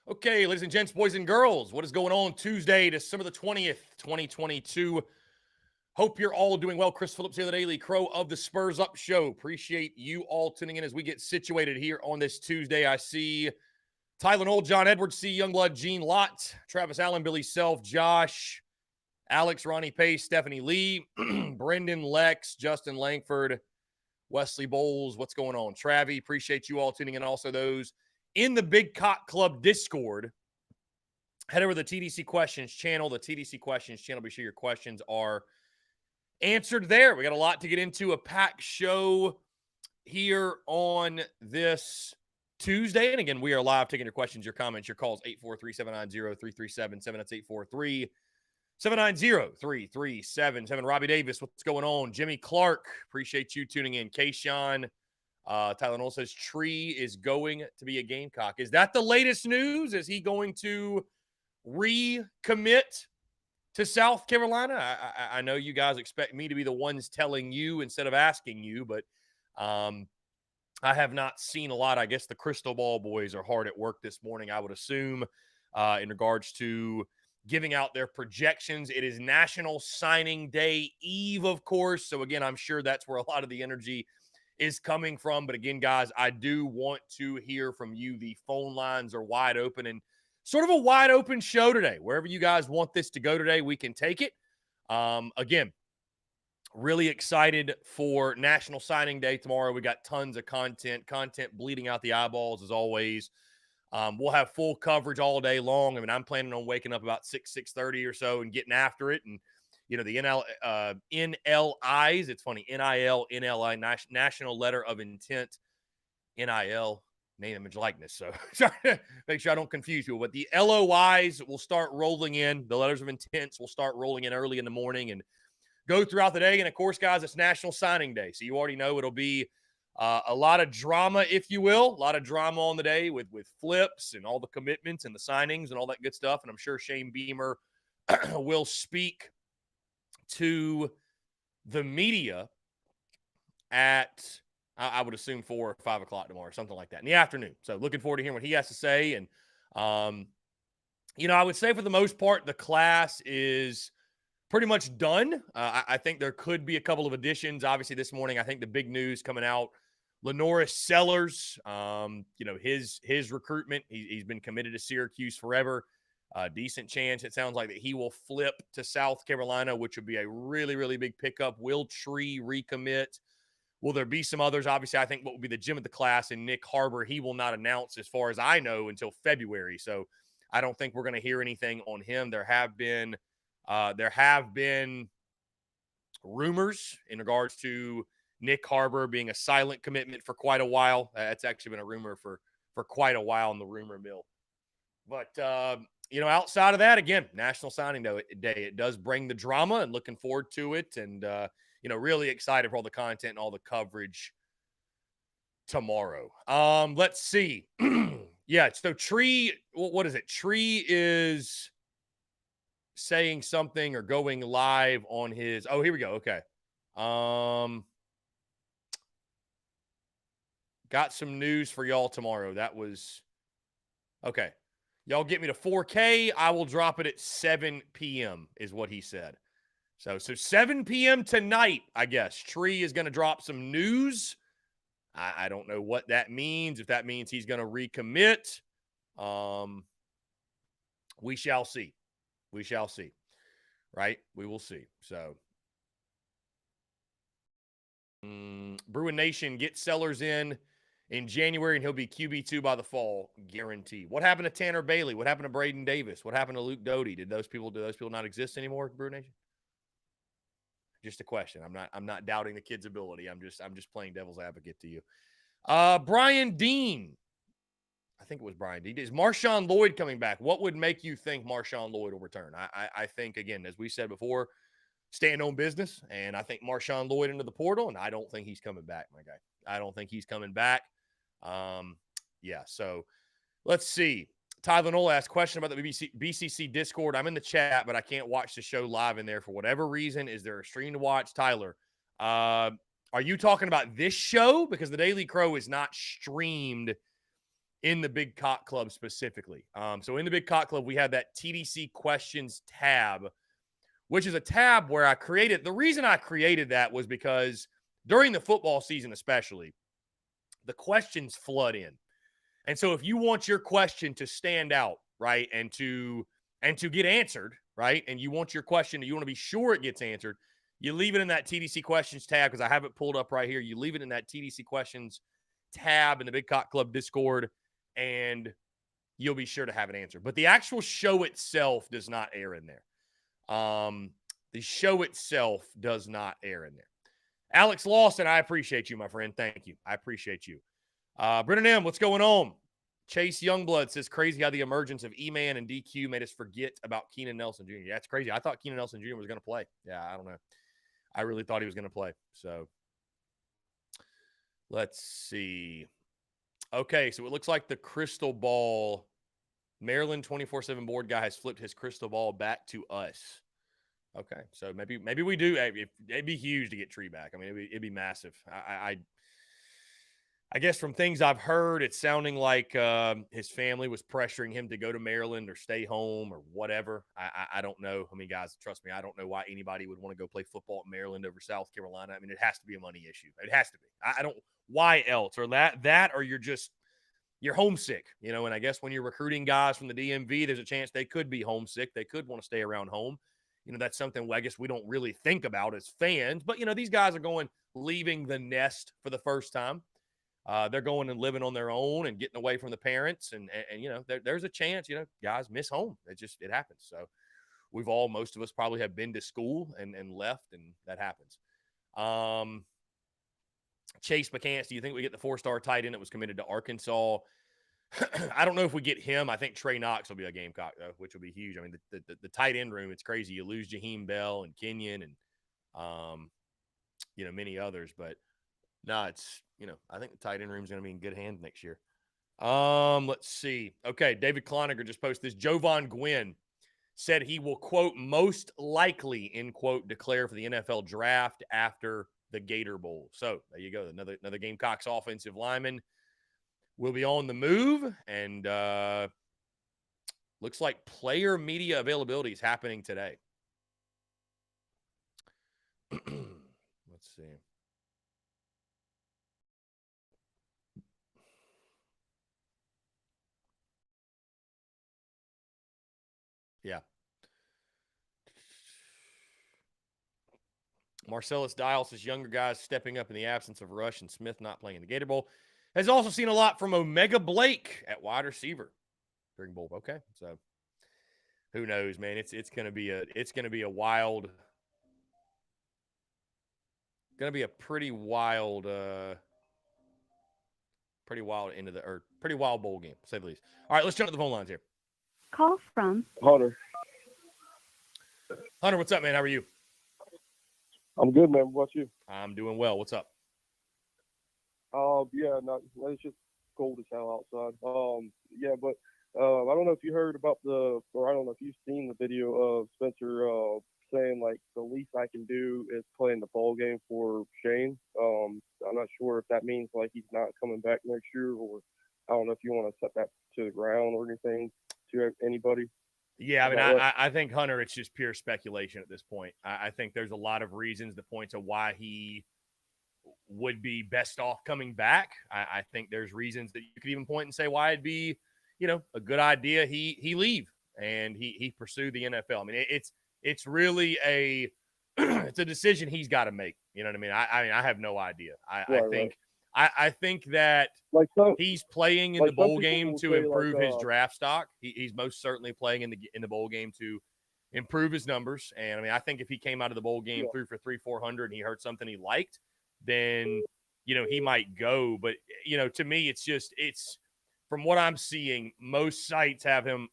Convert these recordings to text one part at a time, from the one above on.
Okay, ladies and gents, boys and girls, what is going on Tuesday, December the 20th, 2022? Hope you're all doing well. Chris Phillips here, the Daily Crow of the Spurs Up Show. Appreciate you all tuning in as we get situated here on this Tuesday. I see Tyler Knoll, John Edwards, C. Youngblood, Gene Lott, Travis Allen, Billy Self, Josh, Alex, Ronnie Pace, Stephanie Lee, Brendan Lex, Justin Langford, Wesley Bowles. What's going on? Travi, appreciate you all tuning in. Also, those in the Big Cock Club Discord, head over to the TDC Questions channel. The TDC Questions channel, be sure your questions are answered there. We got a lot to get into, a packed show here on this Tuesday. And again, we are live taking your questions, your comments, your calls, 843-790-3377. That's 843-790-3377. Robbie Davis, what's going on? Jimmy Clark, appreciate you tuning in. Kayshawn, Tyler Knoll says Tree is going to be a Gamecock. Is that the latest news? Is he going to recommit to South Carolina? I know you guys expect me to be the ones telling you instead of asking you, but I have not seen a lot. I guess the Crystal Ball boys are hard at work this morning, I would assume, in regards to giving out their projections. It is National Signing Day Eve, of course. So, again, I'm sure that's where a lot of the energy is coming from. But, again, guys, I do want to hear from you. The phone lines are wide open and sort of a wide open show today. Wherever you guys want this to go today, we can take it. Again, really excited for National Signing Day tomorrow. We got tons of content bleeding out the eyeballs as always. We'll have full coverage all day long. I mean, I'm planning on waking up about 6:30 or so and getting after it. And, you know, the NLIs, it's funny, NIL, NLI, National Letter of Intent, NIL, name, image, likeness. So sorry to make sure I don't confuse you. But the LOIs will start rolling in. The letters of intents will start rolling in early in the morning and go throughout the day. And, of course, guys, it's National Signing Day. So you already know it'll be a lot of drama, if you will, a lot of drama on the day with flips and all the commitments and the signings and all that good stuff. And I'm sure Shane Beamer will speak to the media at, I would assume, 4 or 5 o'clock tomorrow, something like that, in the afternoon. So looking forward to hearing what he has to say. And, you know, I would say for the most part, the class is pretty much done. I think there could be a couple of additions. Obviously, this morning, I think the big news coming out, Lenoris Sellers, you know, his recruitment, he's been committed to Syracuse forever. Decent chance, it sounds like, that he will flip to South Carolina, which would be a really, really big pickup. Will Tree recommit? Will there be some others? Obviously, I think what will be the gem of the class and Nick Harbor, he will not announce, as far as I know, until February. So I don't think we're going to hear anything on him. There have been rumors in regards to Nick Harbor being a silent commitment for quite a while. That's actually been a rumor for quite a while in the rumor mill. But, you know, outside of that, again, National Signing Day, it does bring the drama, and looking forward to it. And, you know, really excited for all the content and all the coverage tomorrow. Let's see. Yeah, so Tree, what is it? Tree is saying something or going live on his, oh, here we go. Okay. Got some news for y'all tomorrow. That was okay. Y'all get me to 4K. I will drop it at 7 p.m. is what he said. So 7 p.m. tonight, I guess, Tree is going to drop some news. I don't know what that means. If that means he's going to recommit, we shall see. We shall see. Right? We will see. So, Bruin Nation, get Sellers in January, and he'll be QB2 by the fall, guarantee. What happened to Tanner Bailey? What happened to Braden Davis? What happened to Luke Doty? Do those people not exist anymore, Bruin Nation? Just a question. I'm not doubting the kid's ability. I'm just playing devil's advocate to you. Brian Dean. I think it was Brian Dean. Is Marshawn Lloyd coming back? What would make you think Marshawn Lloyd will return? I think, again, as we said before, stand on business, and I think Marshawn Lloyd into the portal, and I don't think he's coming back, my guy. I don't think he's coming back. Yeah, so let's see. Tyler Knoll asked a question about the BCC Discord. I'm in the chat, but I can't watch the show live in there for whatever reason. Is there a stream to watch? Tyler, are you talking about this show? Because the Daily Crow is not streamed in the Big Cock Club specifically. So in the Big Cock Club, we have that TDC questions tab, which is a tab where I created. The reason I created that was because during the football season, especially, the questions flood in. And so if you want your question to stand out, right, and to get answered, right, and you want your question, you want to be sure it gets answered, you leave it in that TDC questions tab, because I have it pulled up right here. You leave it in that TDC questions tab in the Big Cock Club Discord, and you'll be sure to have it answered. But the actual show itself does not air in there. The show itself does not air in there. Alex Lawson, I appreciate you, my friend. Thank you. I appreciate you. Brennan M., what's going on? Chase Youngblood says, crazy how the emergence of E-Man and DQ made us forget about Keenan Nelson Jr. Yeah, that's crazy. I thought Keenan Nelson Jr. was going to play. Yeah, I don't know. I really thought he was going to play. So let's see. Okay, so it looks like the crystal ball, Maryland 24/7 board guy has flipped his crystal ball back to us. Okay, so maybe we do. It'd be huge to get Tree back. I mean, it'd be massive. I guess from things I've heard, it's sounding like his family was pressuring him to go to Maryland or stay home or whatever. I don't know. I mean, guys, trust me, I don't know why anybody would want to go play football at Maryland over South Carolina. I mean, it has to be a money issue. It has to be. I don't. Why else? Or that, or you're homesick, you know. And I guess when you're recruiting guys from the DMV, there's a chance they could be homesick. They could want to stay around home. You know, that's something I guess we don't really think about as fans. But, you know, these guys are leaving the nest for the first time. They're going and living on their own and getting away from the parents. And you know, there's a chance, you know, guys miss home. It happens. So most of us probably have been to school and left, and that happens. Chase McCants, do you think we get the 4-star tight end that was committed to Arkansas? I don't know if we get him. I think Trey Knox will be a Gamecock, though, which will be huge. I mean, the tight end room, it's crazy. You lose Jaheim Bell and Kenyon and, you know, many others. But, no, it's, you know, I think the tight end room is going to be in good hands next year. Let's see. Okay, David Cloninger just posted this. Jovan Gwynn said he will, quote, most likely, end quote, declare for the NFL draft after the Gator Bowl. So, there you go. Another Gamecocks offensive lineman will be on the move, and looks like player media availability is happening today. Let's see. Yeah. Marcellus Dial says younger guys stepping up in the absence of Rush and Smith not playing in the Gator Bowl. Has also seen a lot from Omega Blake at wide receiver during bowl. Okay, so who knows, man? It's gonna be a wild, gonna be a pretty wild end of the or pretty wild bowl game, to say the least. All right, let's jump to the phone lines here. Call from Hunter. Hunter, what's up, man? How are you? I'm good, man. What about you? I'm doing well. What's up? Yeah, it's just cold as hell outside. Yeah, but I don't know if you heard about or I don't know if you've seen the video of Spencer saying like the least I can do is play in the bowl game for Shane. I'm not sure if that means like he's not coming back next year, or I don't know if you want to set that to the ground or anything to anybody. Yeah, I mean, I think, Hunter, it's just pure speculation at this point. I think there's a lot of reasons that point to why he would be best off coming back. I think there's reasons that you could even point and say why it'd be, you know, a good idea he leave and he pursue the NFL. I mean, it's really it's a decision he's got to make. You know what I mean? I have no idea. I think that he's playing in the bowl game to improve his draft stock. He's most certainly playing in the bowl game to improve his numbers. And I mean, I think if he came out of the bowl game threw for 300-400 and he heard something he liked, then, you know, he might go. But, you know, to me, it's from what I'm seeing, most sites have him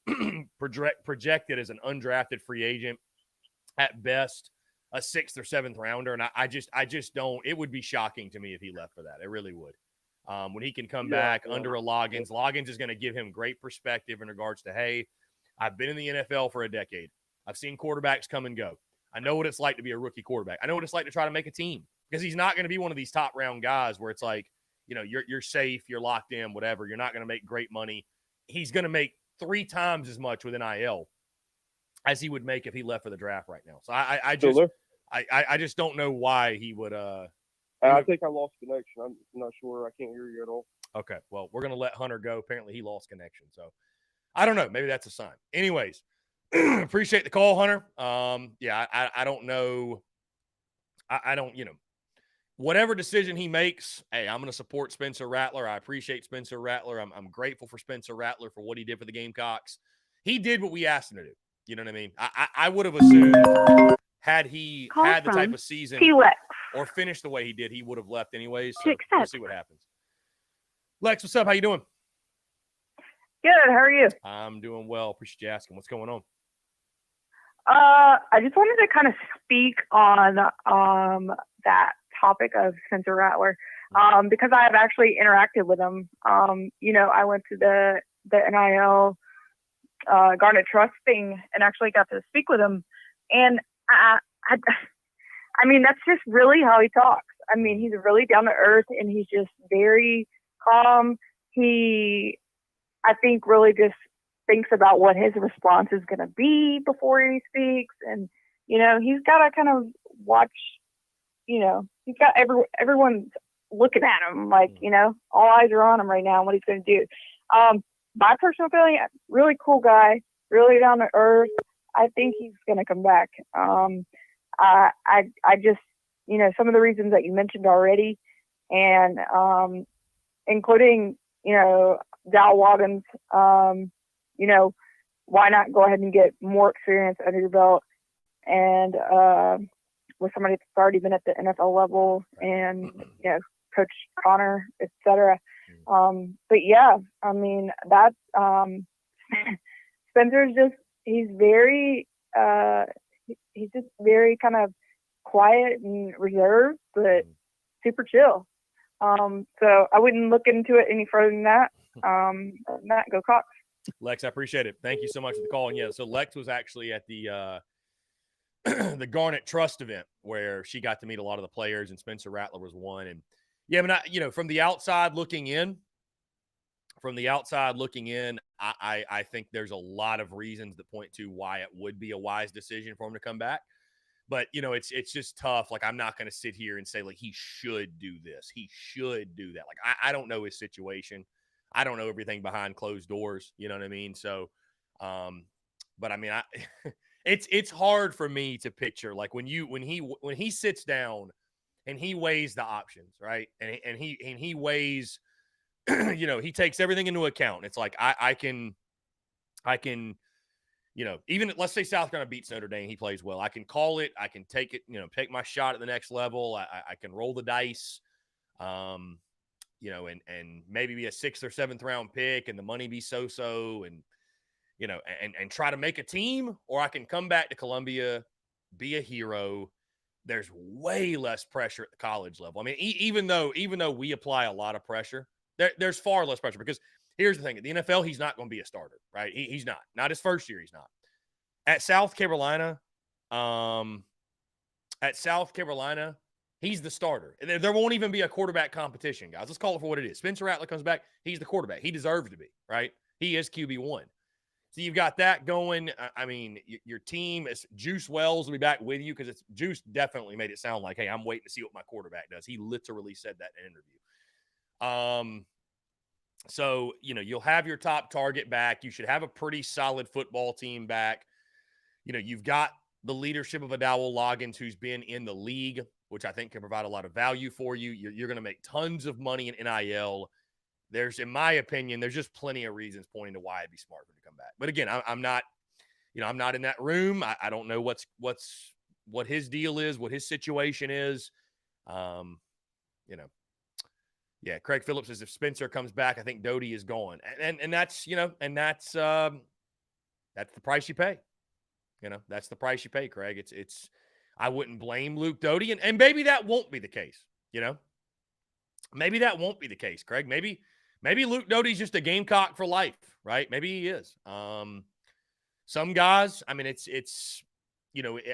projected as an undrafted free agent at best, a 6th or 7th rounder. And I just don't, it would be shocking to me if he left for that. It really would. When he can come back under a Loggins is going to give him great perspective in regards to, hey, I've been in the NFL for a decade. I've seen quarterbacks come and go. I know what it's like to be a rookie quarterback. I know what it's like to try to make a team, because he's not going to be one of these top round guys where it's like you're safe, you're locked in, whatever. You're not going to make great money. He's going to make 3 times as much with NIL as he would make if he left for the draft right now. So I just don't know why he would. I think I lost connection. I'm not sure. I can't hear you at all. Okay, well, we're going to let Hunter go. Apparently, he lost connection. So I don't know. Maybe that's a sign. Anyways, appreciate the call, Hunter. Yeah, I don't know. I don't, whatever decision he makes, hey, I'm going to support Spencer Rattler. I appreciate Spencer Rattler. I'm grateful for Spencer Rattler for what he did for the Gamecocks. He did what we asked him to do. You know what I mean? I would have assumed had he had the type of season or finished the way he did, he would have left anyways. So we'll see what happens. Lex, what's up? How you doing? Good. How are you? I'm doing well. Appreciate you asking. What's going on? I just wanted to kind of speak on that topic of Spencer Rattler because I have actually interacted with him. I went to the NIL Garnet Trust thing and actually got to speak with him. And I mean, that's just really how he talks. I mean, he's really down to earth and he's just very calm. He, I think, really just thinks about what his response is going to be before he speaks. And, he's got to kind of watch, he's got everyone looking at him like, all eyes are on him right now and what he's going to do. My personal feeling, really cool guy, really down to earth. I think he's going to come back. I just, some of the reasons that you mentioned already and, including, Dal Loggins, why not go ahead and get more experience under your belt and with somebody that's already been at the NFL level and, Coach Connor, et cetera. But yeah, I mean, that's Spencer's just, he's just very kind of quiet and reserved, but super chill. So I wouldn't look into it any further than that. Matt, go Cox. Lex, I appreciate it. Thank you so much for the call. And yeah, so Lex was actually at the the Garnet Trust event where she got to meet a lot of the players, and Spencer Rattler was one. And yeah, but from the outside looking in, I think there's a lot of reasons that point to why it would be a wise decision for him to come back. But, it's just tough. Like, I'm not going to sit here and say, like, he should do this. He should do that. Like, I don't know his situation. I don't know everything behind closed doors. You know what I mean? So, but I mean, it's hard for me to picture, like, when he sits down and he weighs the options, right? And he weighs, he takes everything into account. It's like, I can, even let's say South Carolina beats Notre Dame, he plays well. I can call it. I can take it, take my shot at the next level. I can roll the dice, and maybe be a 6th or 7th round pick and the money be so-so and, and try to make a team, or I can come back to Columbia, be a hero. There's way less pressure at the college level. I mean, even though we apply a lot of pressure, there's far less pressure because here's the thing. At the NFL, he's not going to be a starter, right? He's not. Not his first year, he's not. At South Carolina, he's the starter. There won't even be a quarterback competition, guys. Let's call it for what it is. Spencer Rattler comes back. He's the quarterback. He deserves to be, right? He is QB1. So you've got that going. I mean, your team is Juice Wells will be back with you because Juice definitely made it sound like, hey, I'm waiting to see what my quarterback does. He literally said that in an interview. So, you'll have your top target back. You should have a pretty solid football team back. You've got the leadership of Dal Loggins, who's been in the league, which I think can provide a lot of value for you. You're going to make tons of money in NIL. In my opinion, there's just plenty of reasons pointing to why it'd be smart for him to come back. But again, I'm not, I'm not in that room. I don't know what his deal is, what his situation is. Yeah, Craig Phillips says if Spencer comes back, I think Doty is gone. And that's, that's the price you pay. That's the price you pay, Craig. It's I wouldn't blame Luke Doty. And maybe that won't be the case, Maybe that won't be the case, Craig. Maybe Luke Doty's just a Gamecock for life, right? Maybe he is. Some guys, I mean, it's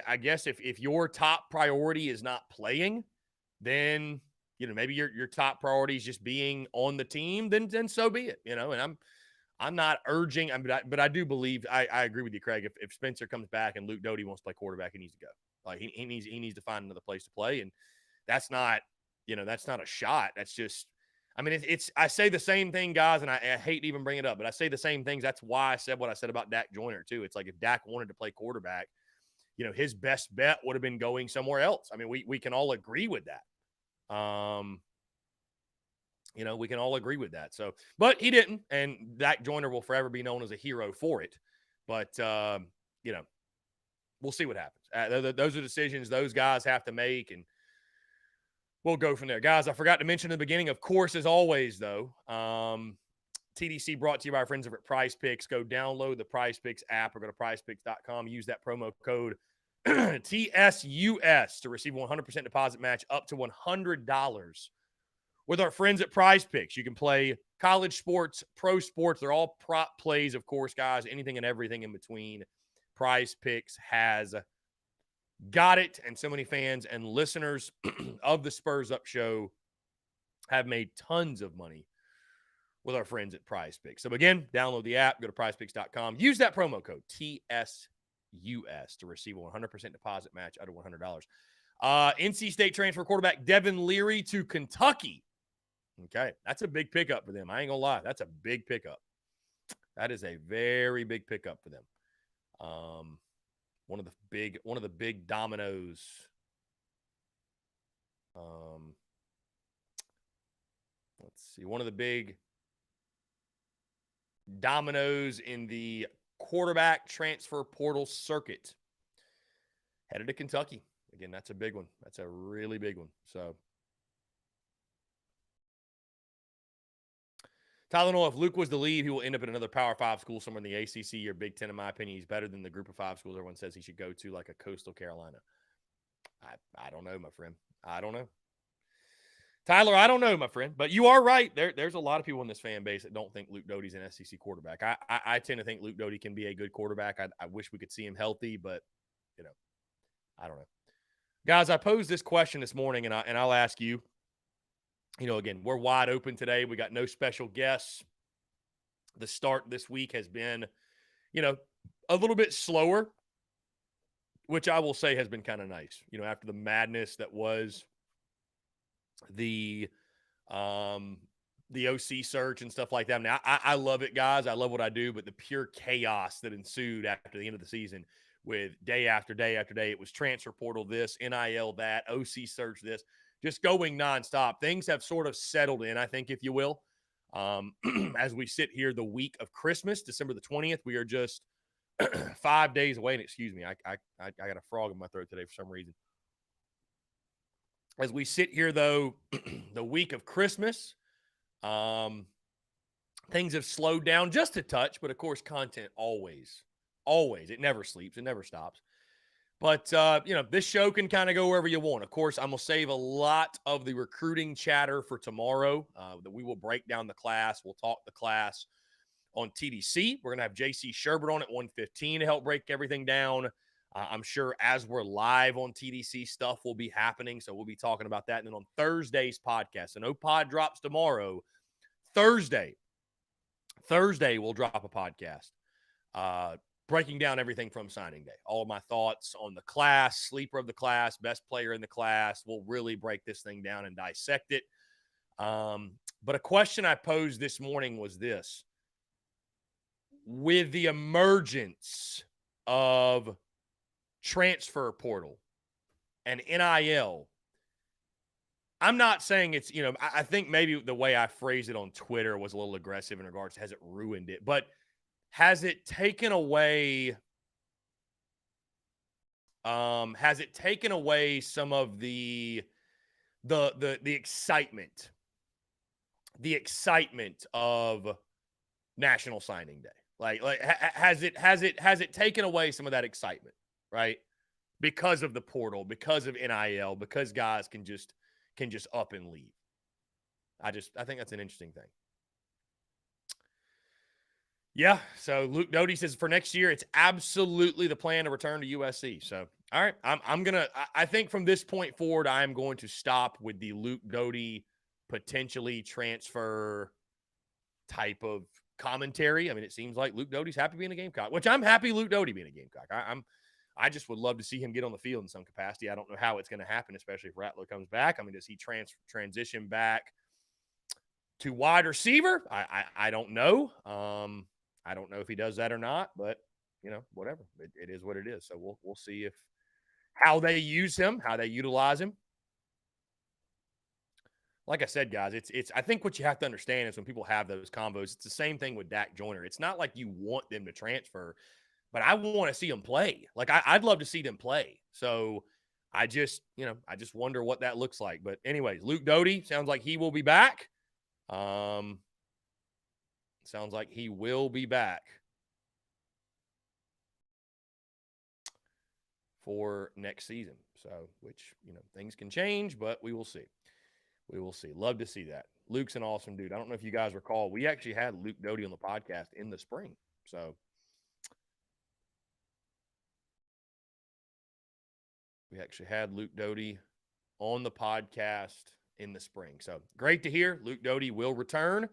I guess if your top priority is not playing, then maybe your top priority is just being on the team, then so be it, and I'm not urging, but I do believe I agree with you, Craig. If Spencer comes back and Luke Doty wants to play quarterback, he needs to go. Like he needs to find another place to play, and that's not a shot. That's just, I mean, it's I say the same thing, guys, and I hate to even bring it up, but I say the same things. That's why I said what I said about Dak Joyner too. It's like if Dak wanted to play quarterback, his best bet would have been going somewhere else. I mean, we can all agree with that. We can all agree with that. So, but he didn't, and Dak Joyner will forever be known as a hero for it. But we'll see what happens. Those are decisions those guys have to make, and we'll go from there. Guys, I forgot to mention in the beginning, of course, as always, though, TDC brought to you by our friends over at Prize Picks. Go download the Prize Picks app or go to prizepicks.com. Use that promo code TSUS to receive a 100% deposit match up to $100 with our friends at Prize Picks. You can play college sports, pro sports. They're all prop plays, of course, guys. Anything and everything in between. Prize Picks has got it, and so many fans and listeners of the Spurs Up Show have made tons of money with our friends at Prize Picks. So again, download the app, go to prizepicks.com, use that promo code TSUS to receive a 100% deposit match out of $100. NC State transfer quarterback Devin Leary to Kentucky. Okay, that's a big pickup for them. I ain't gonna lie, that's a big pickup. That is a very big pickup for them. One of the big dominoes. Let's see. One of the big dominoes in the quarterback transfer portal circuit. Headed to Kentucky. Again, that's a big one. That's a really big one. So, Tyler Noel, if Luke was to leave, he will end up at another Power 5 school somewhere in the ACC or Big Ten, in my opinion. He's better than the group of 5 schools everyone says he should go to, like a Coastal Carolina. I don't know, my friend. I don't know. Tyler, I don't know, my friend. But you are right. There's a lot of people in this fan base that don't think Luke Doty's an SEC quarterback. I tend to think Luke Doty can be a good quarterback. I wish we could see him healthy, but, I don't know. Guys, I posed this question this morning, and I'll ask you. Again, we're wide open today. We got no special guests. The start this week has been, a little bit slower, which I will say has been kind of nice. After the madness that was the OC search and stuff like that. Now, I love it, guys. I love what I do, but the pure chaos that ensued after the end of the season with day after day after day, it was transfer portal this, NIL that, OC search this, just going nonstop. Things have sort of settled in, I think, if you will. As we sit here the week of Christmas, December the 20th, we are just 5 days away. And excuse me, I got a frog in my throat today for some reason. As we sit here, though, the week of Christmas, things have slowed down just a touch, but of course, content always, it never sleeps, it never stops. But, this show can kind of go wherever you want. Of course, I'm going to save a lot of the recruiting chatter for tomorrow, that we will break down the class. We'll talk the class on TDC. We're going to have JC Sherbert on at 1:15 to help break everything down. I'm sure as we're live on TDC, stuff will be happening, so we'll be talking about that. And then on Thursday's podcast, so no pod drops tomorrow. Thursday, we'll drop a podcast breaking down everything from signing day. All of my thoughts on the class, sleeper of the class, best player in the class. We'll really break this thing down and dissect it. But a question I posed this morning was this. With the emergence of transfer portal and NIL, I'm not saying it's, I think maybe the way I phrased it on Twitter was a little aggressive in regards to has it ruined it, but has it taken away some of the excitement of National Signing Day? Like has it taken away some of that excitement, right? Because of the portal, because of NIL, because guys can just up and leave. I think that's an interesting thing. Yeah, so Luke Doty says for next year, it's absolutely the plan to return to USC. So All right. I think from this point forward, I'm going to stop with the Luke Doty potentially transfer type of commentary. I mean, it seems like Luke Doty's happy being a Gamecock, which I'm happy Luke Doty being a Gamecock. I just would love to see him get on the field in some capacity. I don't know how it's going to happen, especially if Rattler comes back. I mean, does he transition back to wide receiver? I don't know. I don't know if he does that or not, but whatever. It is what it is. So we'll see how they use him, how they utilize him. Like I said, guys, it's. I think what you have to understand is when people have those combos, it's the same thing with Dak Joyner. It's not like you want them to transfer, but I want to see them play. Like I'd love to see them play. So I just wonder what that looks like. But anyways, Luke Doty sounds like he will be back. Sounds like he will be back for next season. So, which things can change, but we will see. We will see. Love to see that. Luke's an awesome dude. I don't know if you guys recall, we actually had Luke Doty on the podcast in the spring. So we actually had Luke Doty on the podcast in the spring. So great to hear. Luke Doty will return.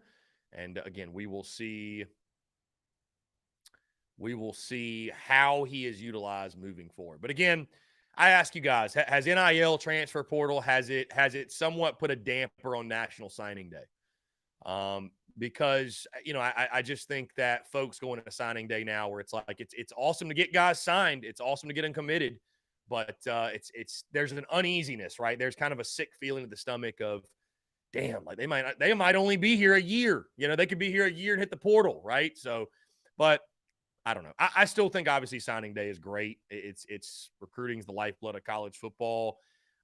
And again, we will see how he is utilized moving forward. But again, I ask you guys, has NIL transfer portal, has it somewhat put a damper on National Signing Day? Because, I just think that folks going to signing day now where it's like, it's awesome to get guys signed. It's awesome to get them committed, but there's an uneasiness, right? There's kind of a sick feeling in the stomach of, damn, like they might only be here a year. They could be here a year and hit the portal, right? So, but I don't know. I still think obviously signing day is great. It's recruiting is the lifeblood of college football.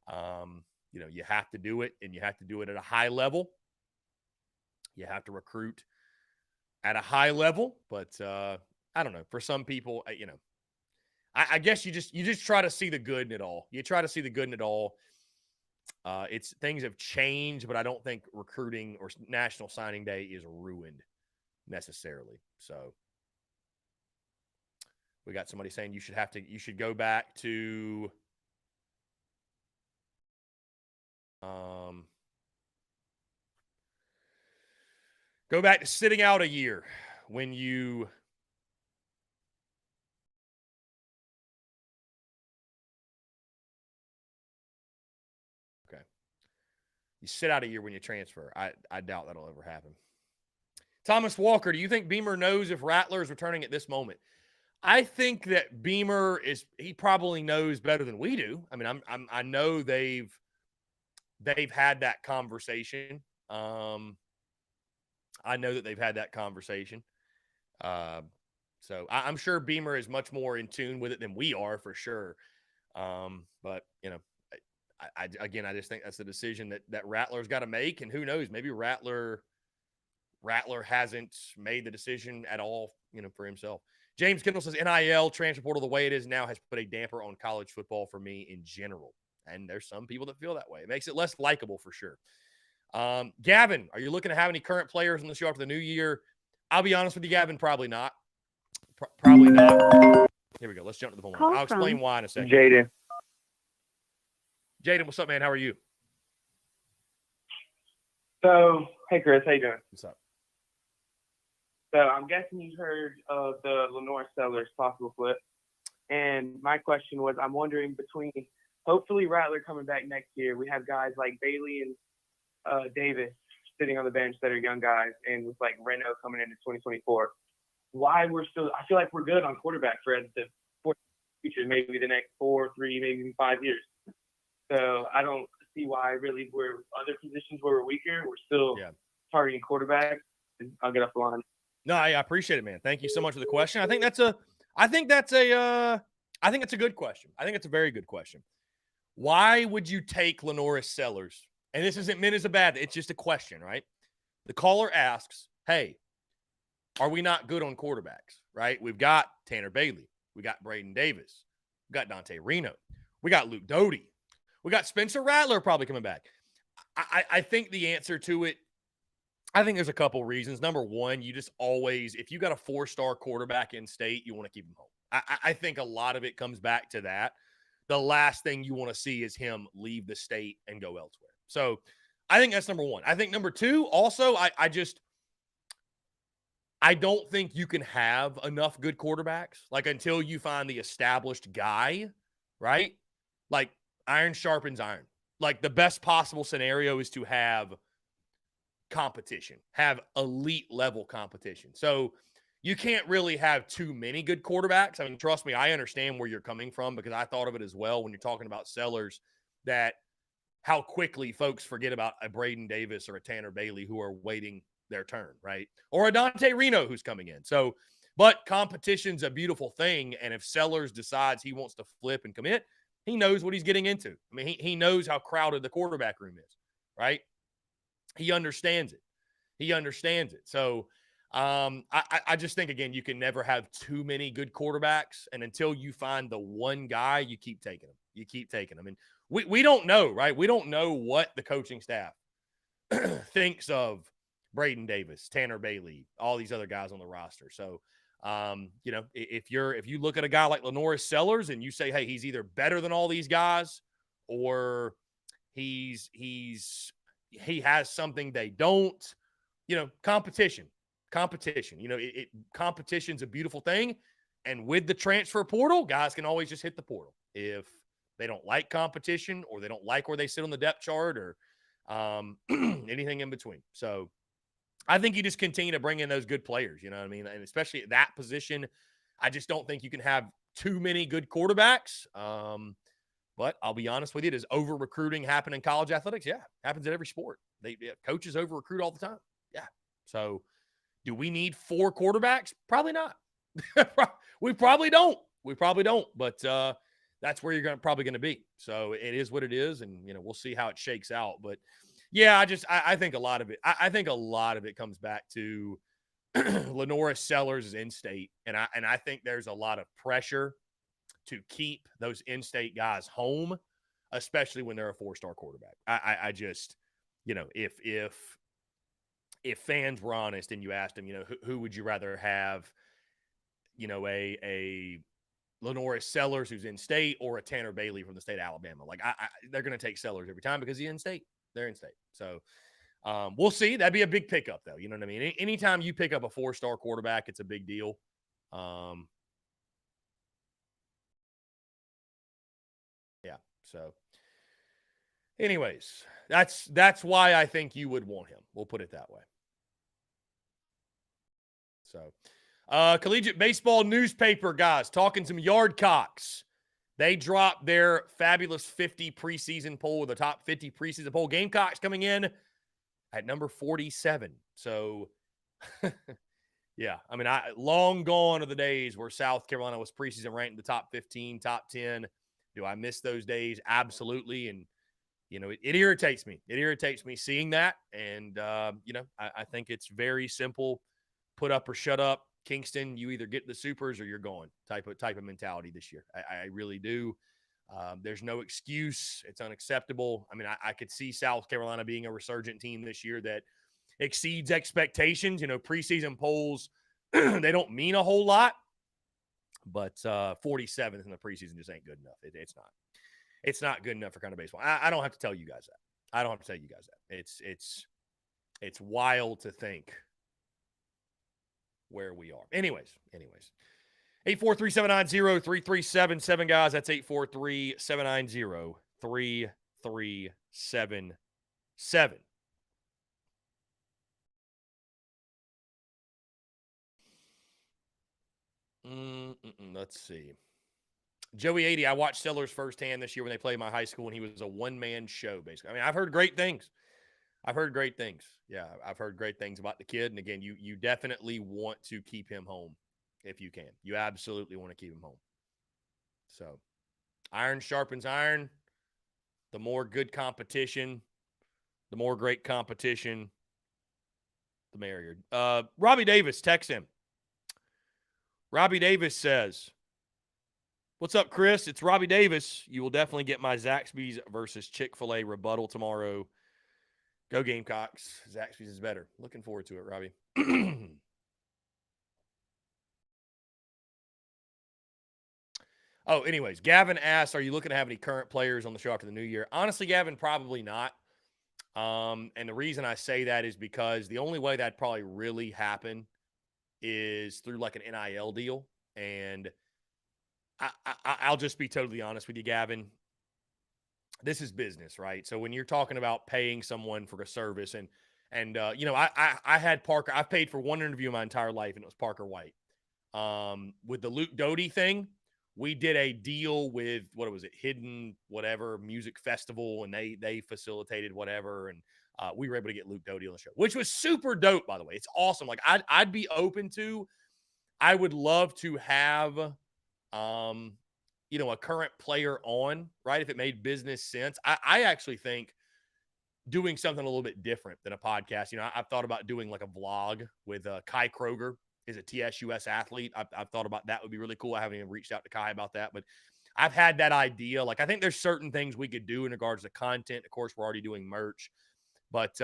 You have to do it, and you have to do it at a high level. You have to recruit at a high level, but I don't know. For some people, I guess you just try to see the good in it all. You try to see the good in it all. It's things have changed, but I don't think recruiting or National Signing Day is ruined necessarily. So. We got somebody saying you should go back to sitting out a year when you you sit out a year when you transfer. I doubt that'll ever happen. Thomas Walker, do you think Beamer knows if Rattler is returning at this moment? I think that Beamer he probably knows better than we do. I mean, I know they've had that conversation. I know that they've had that conversation. So I'm sure Beamer is much more in tune with it than we are for sure. But I just think that's the decision that Rattler's got to make, and who knows, maybe Rattler hasn't made the decision at all, for himself. James Kendall says NIL transfer portal the way it is now has put a damper on college football for me in general. And there's some people that feel that way. It makes it less likable for sure. Gavin, are you looking to have any current players on the show after the new year? I'll be honest with you, Gavin, probably not. Probably not. Here we go. Let's jump to the phone. I'll explain why in a second. Jaden, what's up, man? How are you? So, hey, Chris. How you doing? What's up? So I'm guessing you heard of the Lenore Sellers possible flip. And my question was, I'm wondering between hopefully Rattler coming back next year, we have guys like Bailey and Davis sitting on the bench that are young guys, and with like Reno coming into 2024. Why we're still, I feel like we're good on quarterback for the future, maybe the next 4, 3, maybe even 5 years. So I don't see why really we're other positions where we're weaker. We're still targeting quarterback. And I'll get off the line. No, I appreciate it, man. Thank you so much for the question. I think that's a good question. I think it's a very good question. Why would you take Lenore Sellers? And this isn't meant as a bad, it's just a question, right? The caller asks, hey, are we not good on quarterbacks, right? We've got Tanner Bailey. We got Braden Davis. We got Dante Reno. We got Luke Doty. We got Spencer Rattler probably coming back. I think the answer to it, I think there's a couple reasons. Number one, you just always, if you got a 4-star quarterback in state, you want to keep him home. I think a lot of it comes back to that. the last thing you want to see is him leave the state and go elsewhere. So I think that's number one. I think number two, also, I don't think you can have enough good quarterbacks, like, until you find the established guy, right? Like, iron sharpens iron. Like, the best possible scenario is to have competition, have elite level competition. So you can't really have too many good quarterbacks. I mean, trust me, I understand where you're coming from, because I thought of it as well when you're talking about Sellers, that how quickly folks forget about a Braden Davis or a Tanner Bailey who are waiting their turn, right? Or a Dante Reno who's coming in. So, but competition's a beautiful thing. And if Sellers decides he wants to flip and commit, he knows what he's getting into. I mean, he knows how crowded the quarterback room is, right? He understands it. He understands it. So I just think, again, you can never have too many good quarterbacks. And until you find the one guy, you keep taking him. You keep taking him. And we don't know, right? We don't know what the coaching staff thinks of Braden Davis, Tanner Bailey, all these other guys on the roster. So, you know, if you look at a guy like Lenoris Sellers and you say, hey, he's either better than all these guys, or he has something they don't, you know, competition, you know, competition's a beautiful thing. And with the transfer portal, guys can always just hit the portal if they don't like competition, or they don't like where they sit on the depth chart, or anything in between. So I think you just continue to bring in those good players, you know what I mean? And especially at that position, I just don't think you can have too many good quarterbacks. But I'll be honest with you, does over recruiting happen in college athletics? Yeah, happens in every sport. Coaches over recruit all the time. Yeah. So do we need 4 quarterbacks? Probably not. We probably don't. But that's where you're probably going to be. So it is what it is, and you know, we'll see how it shakes out. But yeah, I think a lot of it. I think a lot of it comes back to Lenoris Sellers is in state, and I think there's a lot of pressure to keep those in-state guys home, especially when they're a 4-star quarterback. I just, you know, if fans were honest and you asked them, you know, who would you rather have, you know, a Lenoris Sellers who's in state, or a Tanner Bailey from the state of Alabama? Like, they're going to take Sellers every time because he's in state. They're in state. So we'll see. That'd be a big pickup, though. You know what I mean? Anytime you pick up a 4-star quarterback, it's a big deal. Yeah. So anyways, that's why I think you would want him. We'll put it that way. So collegiate baseball newspaper guys talking some yard cocks. They dropped their fabulous 50 preseason poll, the top 50 preseason poll. Gamecocks coming in at number 47. So, yeah, I mean, long gone are the days where South Carolina was preseason ranked in the top 15, top 10. Do I miss those days? Absolutely. And, you know, it irritates me. It irritates me seeing that. And, you know, I think it's very simple. Put up or shut up. Kingston, you either get the supers or you're going type of mentality this year. I really do. There's no excuse. It's unacceptable. I mean, I could see South Carolina being a resurgent team this year that exceeds expectations. You know, preseason polls, they don't mean a whole lot, but 47th in the preseason just ain't good enough. It's not. It's not good enough for kind of baseball. I don't have to tell you guys that. It's wild to think where we are. Anyways. 843-790-3377, guys. That's 843-790-3377. Let's see. Joey 80, I watched Sellers firsthand this year when they played my high school, and he was a one-man show, basically. I mean, I've heard great things. Yeah, I've heard great things about the kid. And again, you definitely want to keep him home if you can. You absolutely want to keep him home. So, iron sharpens iron. The more good competition, the more great competition, the merrier. Robbie Davis, text him. Robbie Davis says, "What's up, Chris? It's Robbie Davis. You will definitely get my Zaxby's versus Chick-fil-A rebuttal tomorrow. Go Gamecocks. Zaxby's is better. Looking forward to it, Robbie." Oh, anyways, Gavin asks, are you looking to have any current players on the show after the new year? Honestly, Gavin, probably not. And the reason I say that is because the only way that'd probably really happen is through like an NIL deal. And I'll just be totally honest with you, Gavin. This is business, right? So when you're talking about paying someone for a service and I had Parker, I've paid for one interview my entire life, and it was Parker White. With the Luke Doty thing, we did a deal with, what was it, Hidden whatever music festival, and they facilitated whatever, and we were able to get Luke Doty on the show, which was super dope, by the way. It's awesome. Like I'd be open to, I would love to have a current player on, right? If it made business sense. I actually think doing something a little bit different than a podcast. I've thought about doing like a vlog with Kai Kroger, is a TSUS athlete. I've thought about that would be really cool. I haven't even reached out to Kai about that, but I've had that idea. Like, I think there's certain things we could do in regards to content. Of course, we're already doing merch, but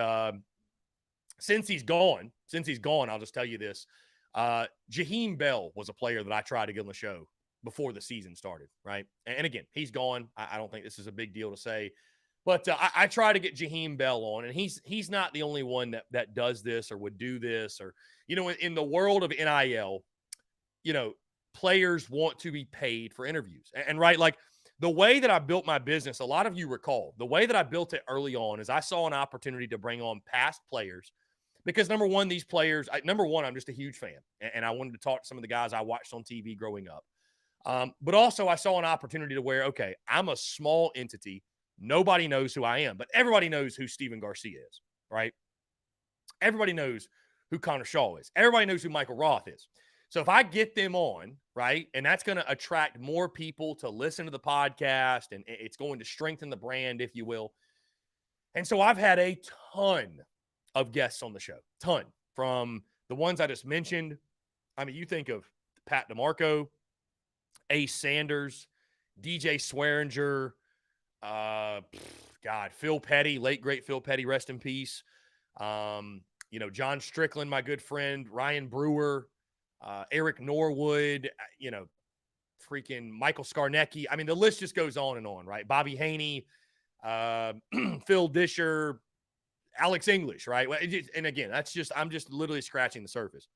since he's gone, I'll just tell you this. Jaheim Bell was a player that I tried to get on the show before the season started, right? And again, he's gone. I don't think this is a big deal to say, but I try to get Jaheim Bell on, and he's not the only one that does this or would do this, or, in the world of NIL, players want to be paid for interviews. And right, like the way that I built my business, a lot of you recall, the way that I built it early on is I saw an opportunity to bring on past players because number one, these players, I'm just a huge fan, and I wanted to talk to some of the guys I watched on TV growing up. But also I saw an opportunity to where, okay, I'm a small entity. Nobody knows who I am, but everybody knows who Steven Garcia is, right? Everybody knows who Connor Shaw is. Everybody knows who Michael Roth is. So if I get them on, right, and that's going to attract more people to listen to the podcast, and it's going to strengthen the brand, if you will. And so I've had a ton of guests on the show, ton, from the ones I just mentioned. I mean, you think of Pat DeMarco, Ace Sanders, DJ Swearinger, Phil Petty, late great Phil Petty, rest in peace. John Strickland, my good friend, Ryan Brewer, Eric Norwood, freaking Michael Skarnecki. I mean, the list just goes on and on, right? Bobby Haney, Phil Disher, Alex English, right? And again, I'm just literally scratching the surface.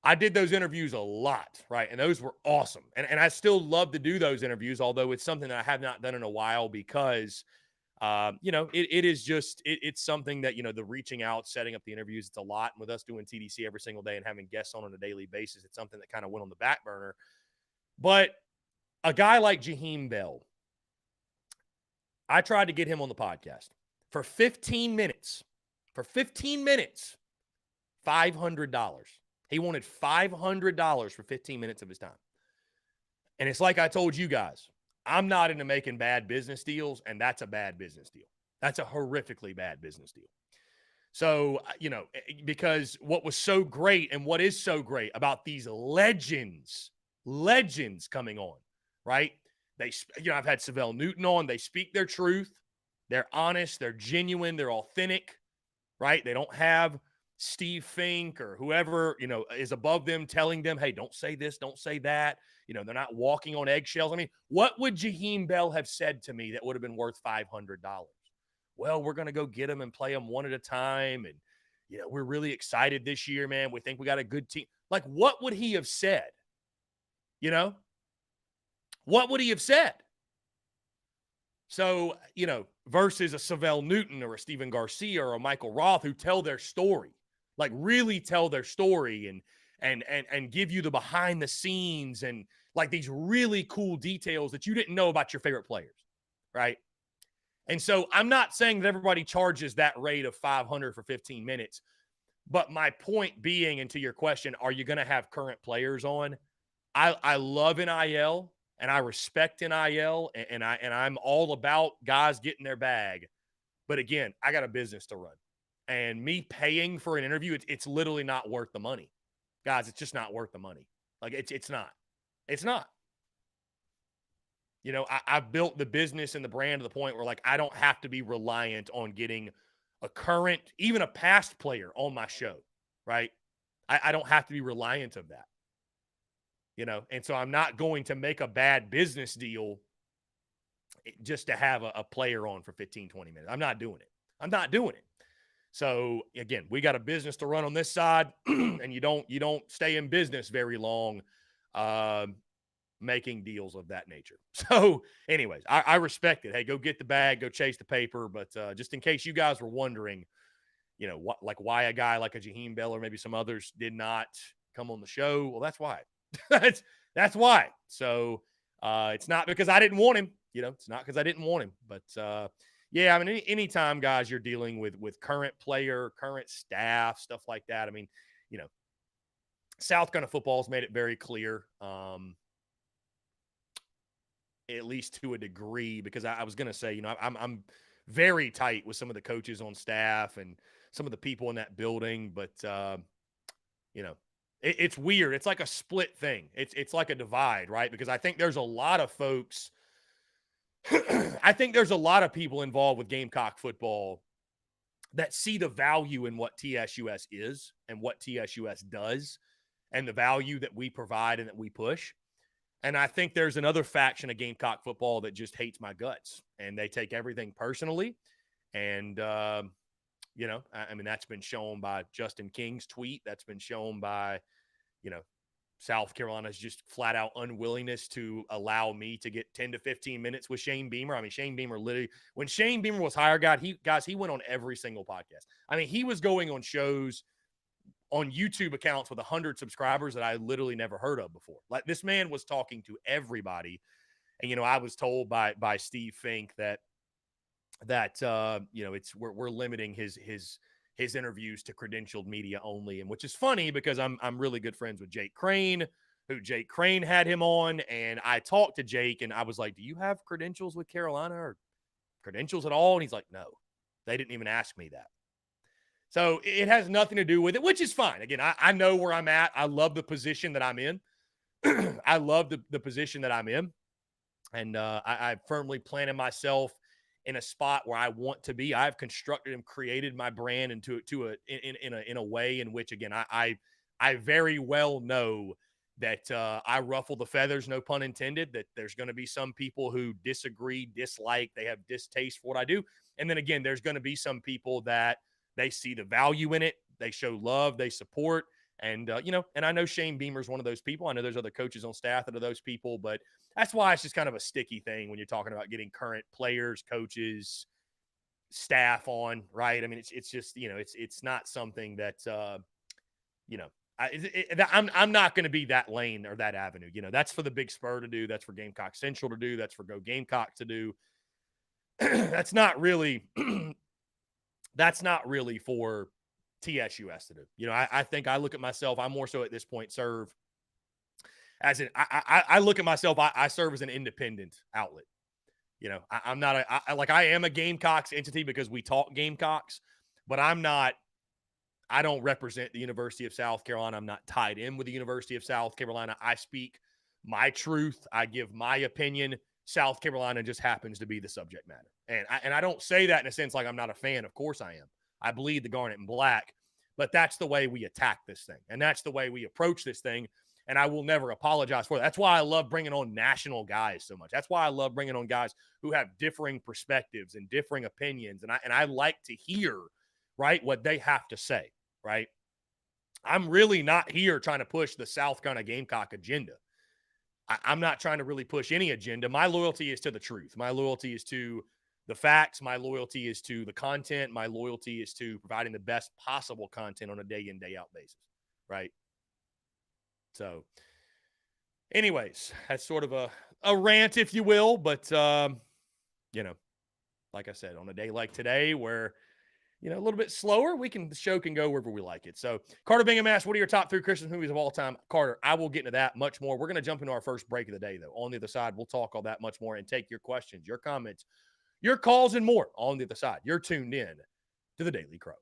I did those interviews a lot, right? And those were awesome. And I still love to do those interviews, although it's something that I have not done in a while because, it is just, it's something that, the reaching out, setting up the interviews, it's a lot. And with us doing TDC every single day and having guests on a daily basis, it's something that kind of went on the back burner. But a guy like Jaheim Bell, I tried to get him on the podcast for 15 minutes. $500. He wanted $500 for 15 minutes of his time. And it's like I told you guys, I'm not into making bad business deals, and that's a bad business deal. That's a horrifically bad business deal. So, because what was so great and what is so great about these legends coming on, right? I've had Savell Newton on. They speak their truth. They're honest. They're genuine. They're authentic, right? They don't have Steve Fink or whoever, is above them telling them, hey, don't say this, don't say that. They're not walking on eggshells. I mean, what would Jaheim Bell have said to me that would have been worth $500? Well, we're going to go get them and play them one at a time. And, we're really excited this year, man. We think we got a good team. Like, what would he have said? What would he have said? So, versus a Savell Newton or a Steven Garcia or a Michael Roth who tell their story, like really tell their story and give you the behind the scenes and like these really cool details that you didn't know about your favorite players, right? And so I'm not saying that everybody charges that rate of $500 for 15 minutes, but my point being, and to your question, are you going to have current players on? I love NIL and I respect NIL and I'm all about guys getting their bag. But again, I got a business to run. And me paying for an interview, it's literally not worth the money. Guys, it's just not worth the money. Like, it's not. It's not. I've built the business and the brand to the point where, like, I don't have to be reliant on getting a current, even a past player on my show, right? I don't have to be reliant of that. and so I'm not going to make a bad business deal just to have a player on for 15, 20 minutes. I'm not doing it. So again, we got a business to run on this side, and you don't stay in business very long making deals of that nature. So anyways, I respect it. Hey, go get the bag, go chase the paper. But just in case you guys were wondering, why a guy like a Jaheim Bell or maybe some others did not come on the show, well, that's why. that's why. So it's not because I didn't want him. It's not because I didn't want him. But yeah, I mean, anytime, guys, you're dealing with current player, current staff, stuff like that. I mean, South Carolina football has made it very clear, at least to a degree, because I was going to say, I'm very tight with some of the coaches on staff and some of the people in that building, but it's weird. It's like a split thing. It's like a divide, right? Because I think there's a lot of folks. I think there's a lot of people involved with Gamecock football that see the value in what TSUS is and what TSUS does and the value that we provide and that we push. And I think there's another faction of Gamecock football that just hates my guts, and they take everything personally. And, I mean, that's been shown by Justin King's tweet. That's been shown by, South Carolina's just flat out unwillingness to allow me to get 10 to 15 minutes with Shane Beamer. I mean, Shane Beamer literally, when Shane Beamer was hired, he went on every single podcast. I mean, he was going on shows on YouTube accounts with 100 subscribers that I literally never heard of before. Like, this man was talking to everybody. And, I was told by Steve Fink that we're limiting his interviews to credentialed media only, and which is funny because I'm really good friends with Jake Crane, who Jake Crane had him on, and I talked to Jake and I was like, "Do you have credentials with Carolina or credentials at all?" And he's like, "No, they didn't even ask me that." So it has nothing to do with it, which is fine. Again, I know where I'm at. I love the position that I'm in. I love the position that I'm in, and I firmly planted myself in a spot where I want to be. I've constructed and created my brand in a way in which, again, I very well know that I ruffle the feathers, no pun intended, that there's going to be some people who disagree, dislike, they have distaste for what I do. And then again, there's going to be some people that they see the value in it. They show love, they support. And, and I know Shane Beamer's one of those people. I know there's other coaches on staff that are those people, but that's why it's just kind of a sticky thing when you're talking about getting current players, coaches, staff on, right? I mean, it's just, it's not something that, I'm not going to be that lane or that avenue. That's for the Big Spur to do. That's for Gamecock Central to do. That's for Go Gamecocks to do. That's not really for TSUS to do. I think I look at myself, I'm more so at this point serve as I look at myself, I serve as an independent outlet. I'm not I am a Gamecocks entity because we talk Gamecocks, but I don't represent the University of South Carolina. I'm not tied in with the University of South Carolina. I speak my truth. I give my opinion. South Carolina just happens to be the subject matter. And I don't say that in a sense like I'm not a fan. Of course I am. I bleed the garnet and black, but that's the way we attack this thing. And that's the way we approach this thing. And I will never apologize for it. That's why I love bringing on national guys so much. That's why I love bringing on guys who have differing perspectives and differing opinions. And I like to hear, right, what they have to say, right? I'm really not here trying to push the South Carolina Gamecock agenda. I'm not trying to really push any agenda. My loyalty is to the truth. My loyalty is to the facts. My loyalty is to the content. My loyalty is to providing the best possible content on a day in, day out basis, right? So anyways, that's sort of a rant, if you will. But, like I said, on a day like today where, a little bit slower, the show can go wherever we like it. So Carter Bingham asked, what are your top 3 Christmas movies of all time? Carter, I will get into that much more. We're going to jump into our first break of the day, though. On the other side, we'll talk all that much more and take your questions, your comments, your calls, and more on the other side. You're tuned in to the Daily Crow.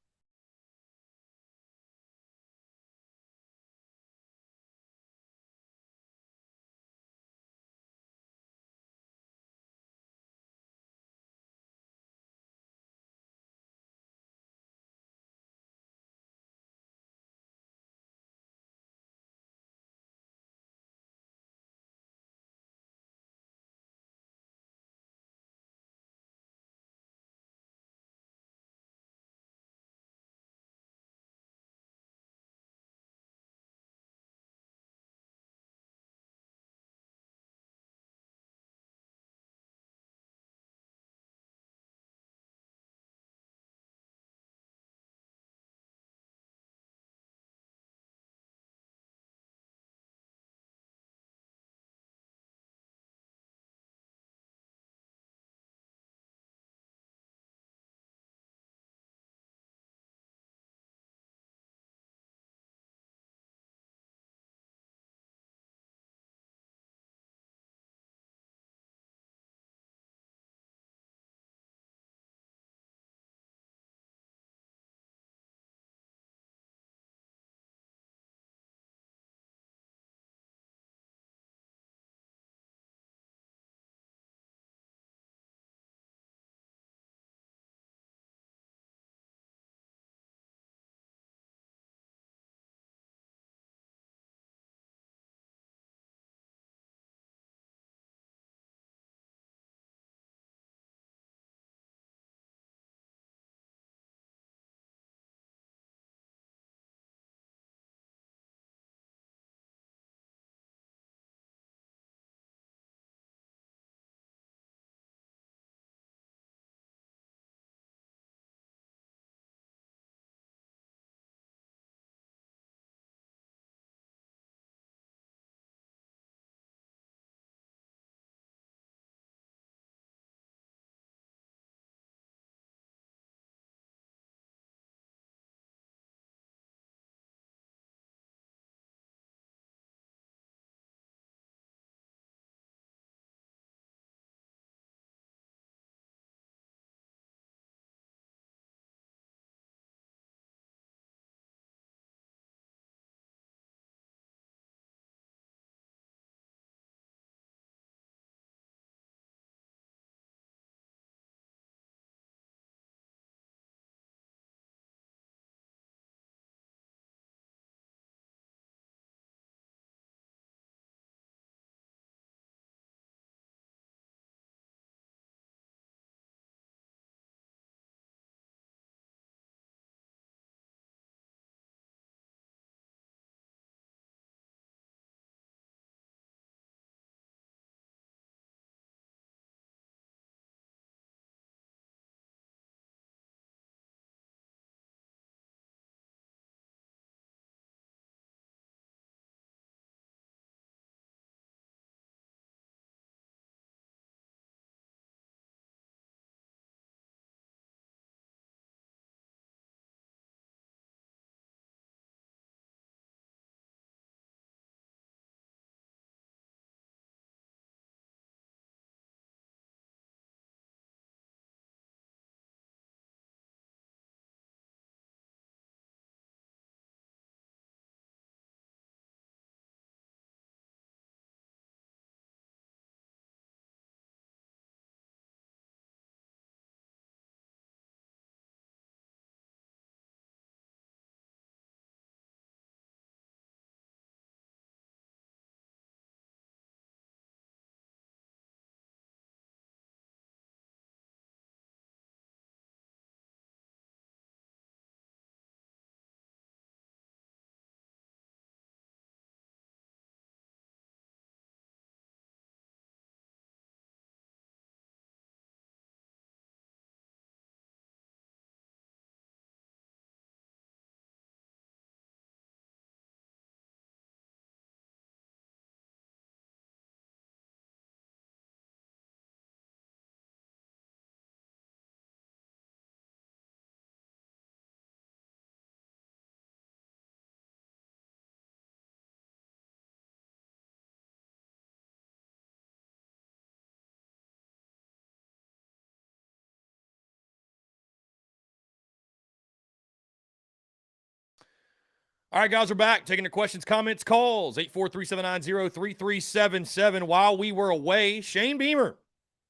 All right, guys, we're back. Taking your questions, comments, calls. 843-790-3377. While we were away, Shane Beamer,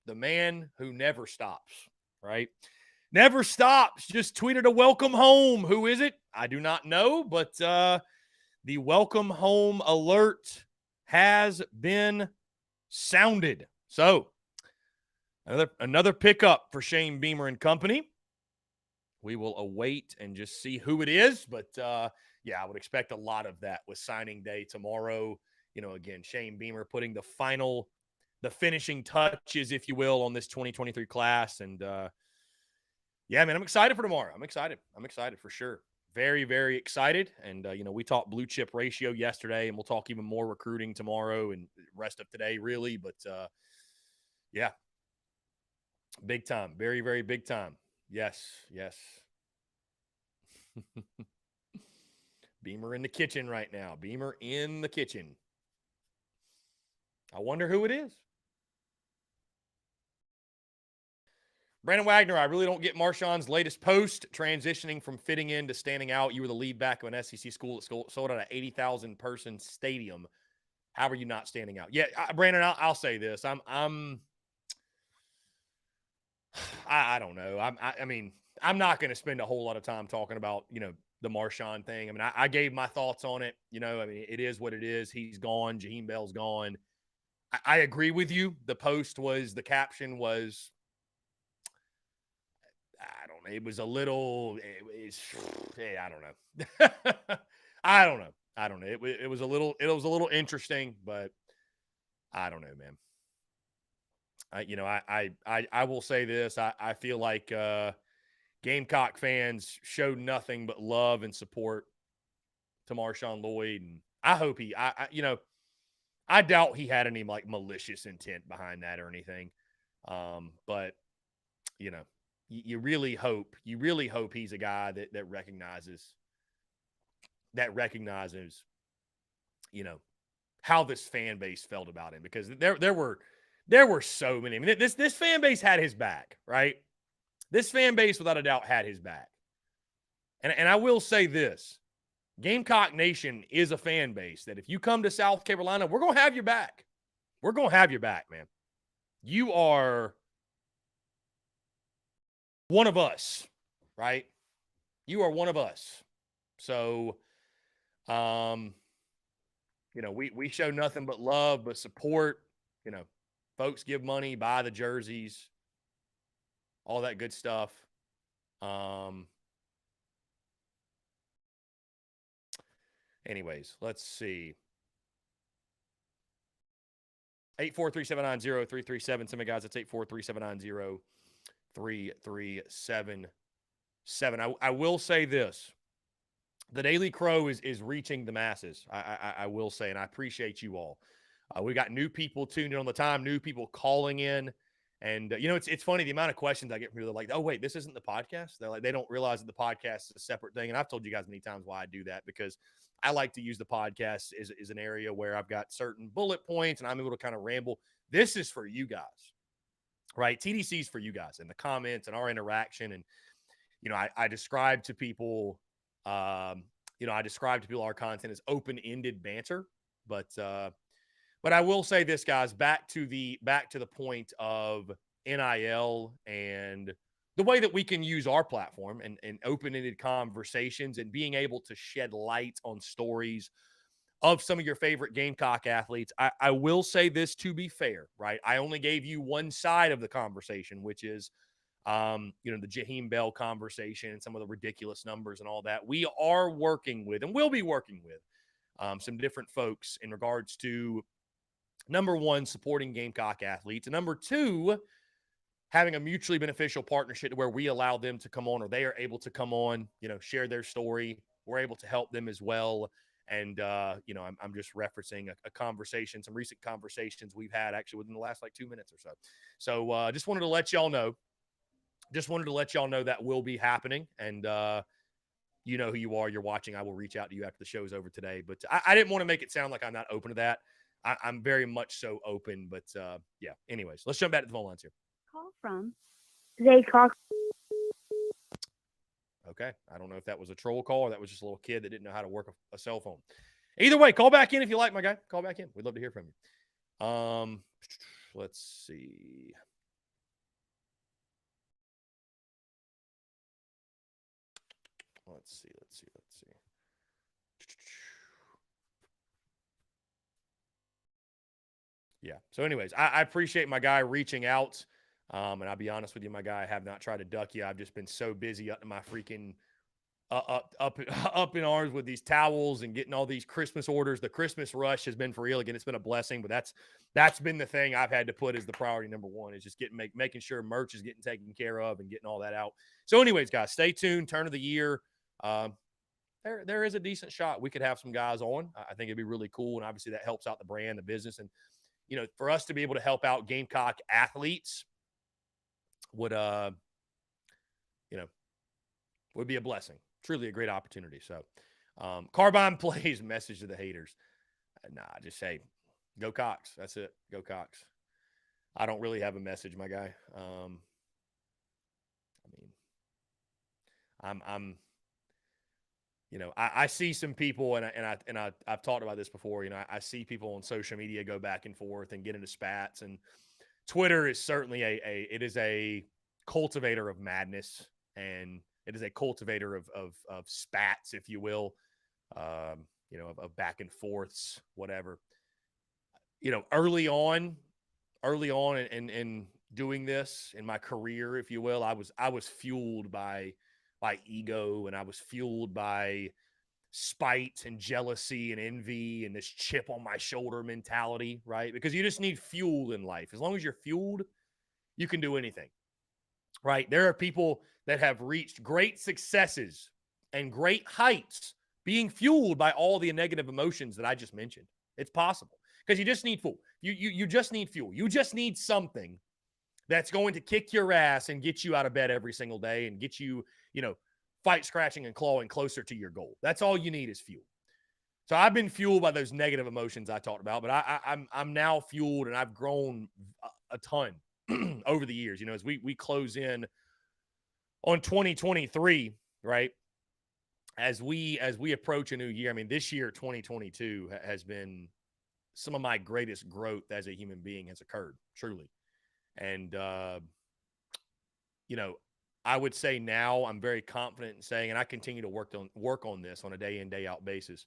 the man who never stops, right? Never stops. Just tweeted a welcome home. Who is it? I do not know, but the welcome home alert has been sounded. So another pickup for Shane Beamer and company. We will await and just see who it is, but yeah, I would expect a lot of that with signing day tomorrow. You know, again, Shane Beamer putting the finishing touches, if you will, on this 2023 class. And yeah, man, I'm excited for tomorrow. I'm excited for sure. Very, very excited. And, you know, we talked blue chip ratio yesterday, and we'll talk even more recruiting tomorrow and rest of today, really. But yeah, big time. Very, very big time. Yes. Beamer in the kitchen right now. Beamer in the kitchen. I wonder who it is. Brandon Wagner, I really don't get Marshawn's latest post, transitioning from fitting in to standing out. You were the lead back of an SEC school that sold out an 80,000 person stadium. How are you not standing out? Yeah, Brandon, I'll say this. I don't know. I mean, I'm not going to spend a whole lot of time talking about, you know, the Marshawn thing. I mean, I gave my thoughts on it. You know, I mean, it is what it is. He's gone. Jaheim Bell's gone. I agree with you. The caption was, I don't know. It was a little, I don't know. I don't know. It was a little interesting, but I don't know, man. I will say this. I feel like Gamecock fans showed nothing but love and support to Marshawn Lloyd, and I hope I doubt he had any like malicious intent behind that or anything. But you know, you really hope he's a guy that recognizes, you know, how this fan base felt about him, because there were so many. I mean, this fan base had his back, right? This fan base, without a doubt, had his back. And I will say this. Gamecock Nation is a fan base that if you come to South Carolina, we're going to have your back. We're going to have your back, man. You are one of us, right? You are one of us. So, you know, we show nothing but love, but support. You know, folks give money, buy the jerseys, all that good stuff. Anyways, let's see. 843-790-3377. Some of the guys, it's 843-790-3377. I will say this. The Daily Crow is reaching the masses. I will say, and I appreciate you all. We got new people tuned in on the time, new people calling in. And, you know, it's funny, the amount of questions I get from people. They're like, oh, wait, this isn't the podcast? They're like, they don't realize that the podcast is a separate thing. And I've told you guys many times why I do that, because I like to use the podcast as an area where I've got certain bullet points and I'm able to kind of ramble. This is for you guys, right? TDC's for you guys and the comments and our interaction. And, you know, I describe to people, our content as open-ended banter, but I will say this, guys, back to the point of NIL and the way that we can use our platform and open-ended conversations and being able to shed light on stories of some of your favorite Gamecock athletes. I will say this, to be fair, right? I only gave you one side of the conversation, which is, the Jaheim Bell conversation and some of the ridiculous numbers and all that. We are working with, and will be working with, some different folks in regards to, number one, supporting Gamecock athletes, and number two, having a mutually beneficial partnership where we allow them to come on, or they are able to come on, share their story. We're able to help them as well. And, I'm just referencing a conversation, some recent conversations we've had actually within the last 2 minutes or so. So just wanted to let y'all know. That will be happening. And, you know who you are. You're watching. I will reach out to you after the show's over today. But I didn't want to make it sound like I'm not open to that. I'm very much so open. But, yeah. Anyways, let's jump back to the phone lines here. Call from Zay Cox. Okay. I don't know if that was a troll call or that was just a little kid that didn't know how to work a cell phone. Either way, call back in if you like, my guy. Call back in. We'd love to hear from you. Let's see. Let's see. Yeah. So anyways, I appreciate my guy reaching out. And I'll be honest with you, my guy, I have not tried to duck you. I've just been so busy up to my freaking up in arms with these towels and getting all these Christmas orders. The Christmas rush has been for real. Again, it's been a blessing, but that's been the thing I've had to put as the priority number one, is just making sure merch is getting taken care of and getting all that out. So anyways, guys, stay tuned. Turn of the year. There is a decent shot we could have some guys on. I think it'd be really cool. And obviously that helps out the brand, the business. And, for us to be able to help out Gamecock athletes would be a blessing. Truly a great opportunity. So, Carbine plays, message to the haters. Nah, just say, go Cox. That's it. Go Cox. I don't really have a message, my guy. I see some people, and I've talked about this before. I see people on social media go back and forth and get into spats, and Twitter is certainly it is a cultivator of madness, and it is a cultivator of spats, if you will, of back and forths, whatever. Early on in doing this in my career, if you will, I was fueled by ego, and I was fueled by spite and jealousy and envy and this chip on my shoulder mentality, right? Because you just need fuel in life. As long as you're fueled, you can do anything, right? There are people that have reached great successes and great heights being fueled by all the negative emotions that I just mentioned. It's possible because you just need fuel. You just need fuel. You just need something that's going to kick your ass and get you out of bed every single day and get you, fight, scratching, and clawing closer to your goal. That's all you need is fuel. So I've been fueled by those negative emotions I talked about, but I'm now fueled, and I've grown a ton over the years. As we close in on 2023, right? As we approach a new year, this year, 2022, has been some of my greatest growth as a human being has occurred, truly. And, I would say now I'm very confident in saying, and I continue to work on this on a day in, day out basis.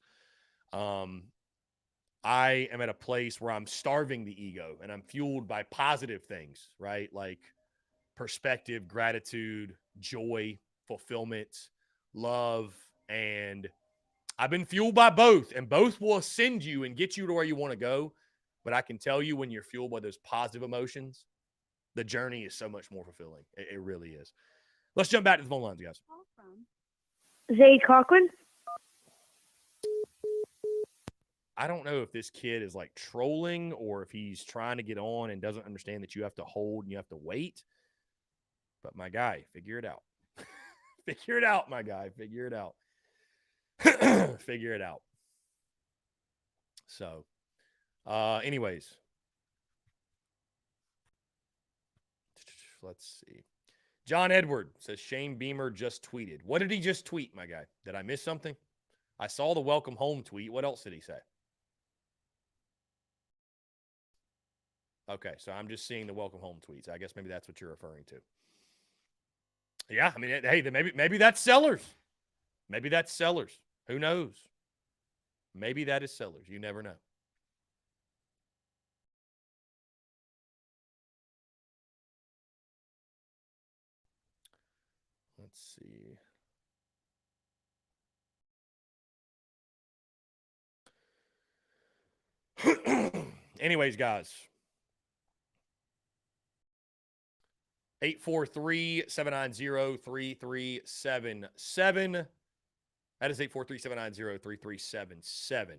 I am at a place where I'm starving the ego and I'm fueled by positive things, right? Like perspective, gratitude, joy, fulfillment, love. And I've been fueled by both, and both will ascend you and get you to where you want to go. But I can tell you, when you're fueled by those positive emotions, the journey is so much more fulfilling. It really is. Let's jump back to the phone lines, guys. Call from Zay Cochran. I don't know if this kid is like trolling or if he's trying to get on and doesn't understand that you have to hold and you have to wait. But my guy, figure it out. Figure it out, my guy. Figure it out. Figure it out. So, anyways, let's see. John Edward says Shane Beamer just tweeted. What did he just tweet, my guy? Did I miss something? I saw the welcome home tweet. What else did he say? Okay, so I'm just seeing the welcome home tweets. I guess maybe that's what you're referring to. Yeah, hey, maybe that's sellers. Maybe that's sellers. Who knows? Maybe that is sellers. You never know. Let's see. Anyways, guys. 843-790-3377. That is 843-790-3377.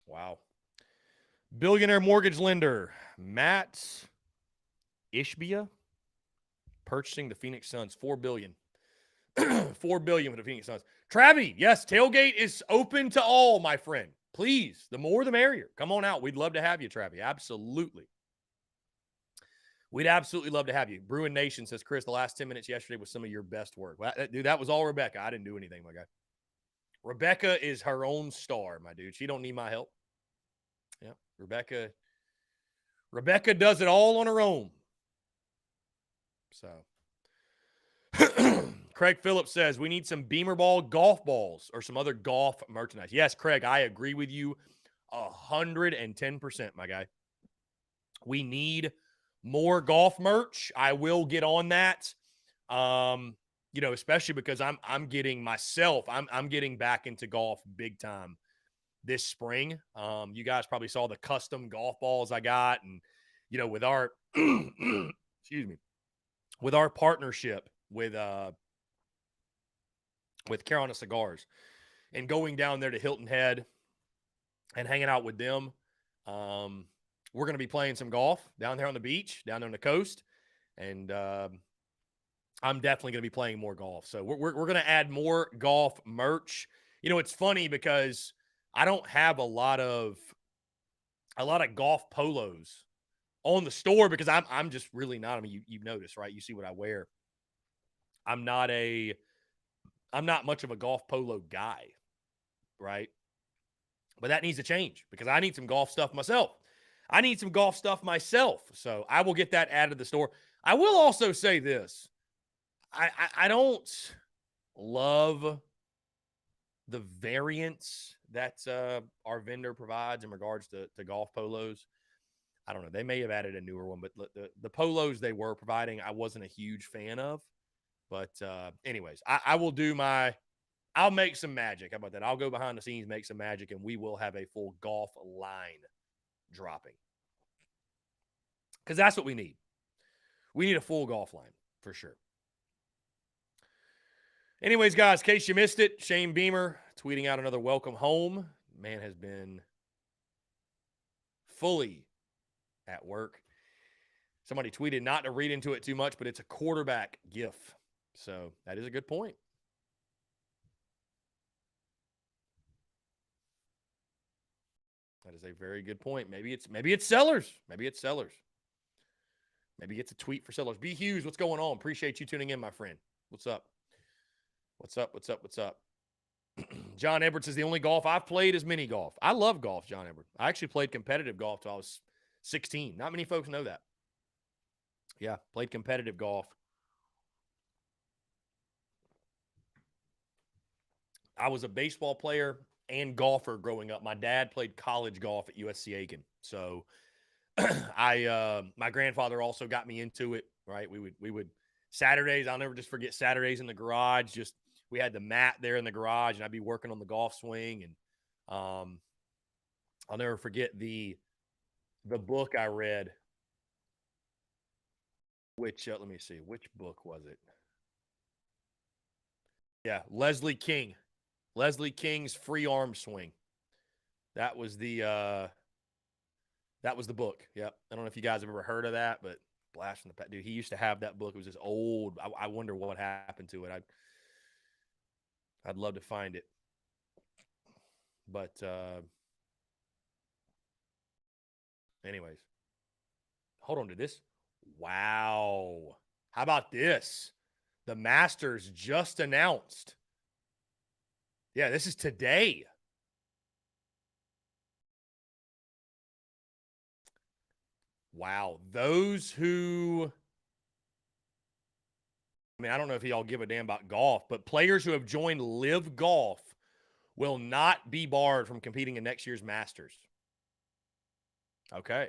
Wow. Billionaire mortgage lender Matt Ishbia purchasing the Phoenix Suns, $4 billion. $4 billion for the Phoenix Suns. Travi, yes, tailgate is open to all, my friend. Please, the more the merrier. Come on out. We'd love to have you, Travi. Absolutely. We'd absolutely love to have you. Bruin Nation says, Chris, the last 10 minutes yesterday was some of your best work. Well, dude, that was all Rebecca. I didn't do anything, my guy. Rebecca is her own star, my dude. She don't need my help. Yeah, Rebecca does it all on her own. So, Craig Phillips says, we need some Beamer Ball golf balls or some other golf merchandise. Yes, Craig, I agree with you 110%, my guy. We need more golf merch. I will get on that. Especially because I'm getting myself, I'm getting back into golf big time this spring. You guys probably saw the custom golf balls I got, and with our excuse me, with our partnership with Carolina Cigars and going down there to Hilton Head and hanging out with them. We're going to be playing some golf down there on the beach, down there on the coast. And I'm definitely going to be playing more golf. So we're going to add more golf merch. It's funny because I don't have a lot of golf polos on the store because I'm just really not. I mean, you've noticed, right? You see what I wear. I'm not much of a golf polo guy, right? But that needs to change because I need some golf stuff myself. So I will get that added to the store. I will also say this. I don't love the variants that our vendor provides in regards to golf polos. I don't know. They may have added a newer one, but the polos they were providing, I wasn't a huge fan of. But anyways, I will I'll make some magic. How about that? I'll go behind the scenes, make some magic, and we will have a full golf line dropping. Because that's what we need. We need a full golf line for sure. Anyways, guys, in case you missed it, Shane Beamer tweeting out another welcome home. Man has been fully at work. Somebody tweeted not to read into it too much, but it's a quarterback gif. So that is a good point. That is a very good point. Maybe it's sellers. Maybe it's a tweet for sellers. B. Hughes, what's going on? Appreciate you tuning in, my friend. What's up? John Edwards says the only golf I've played is mini golf. I love golf, John Edwards. I actually played competitive golf till I was 16. Not many folks know that. Yeah, played competitive golf. I was a baseball player and golfer growing up. My dad played college golf at USC Aiken. So my grandfather also got me into it, right? We would Saturdays, I'll never just forget Saturdays in the garage. We had the mat there in the garage and I'd be working on the golf swing. And I'll never forget the book I read, which, let me see, which book was it? Yeah, Leslie King's Free Arm Swing. That was the book. Yep. I don't know if you guys have ever heard of that, but blast from the past. Dude, he used to have that book. It was this old. I wonder what happened to it. I'd love to find it. But anyways. Hold on to this. Wow. How about this? The Masters just announced. Yeah, this is today. Wow. Those who, I mean, I don't know if y'all give a damn about golf, but players who have joined Live Golf will not be barred from competing in next year's Masters. Okay.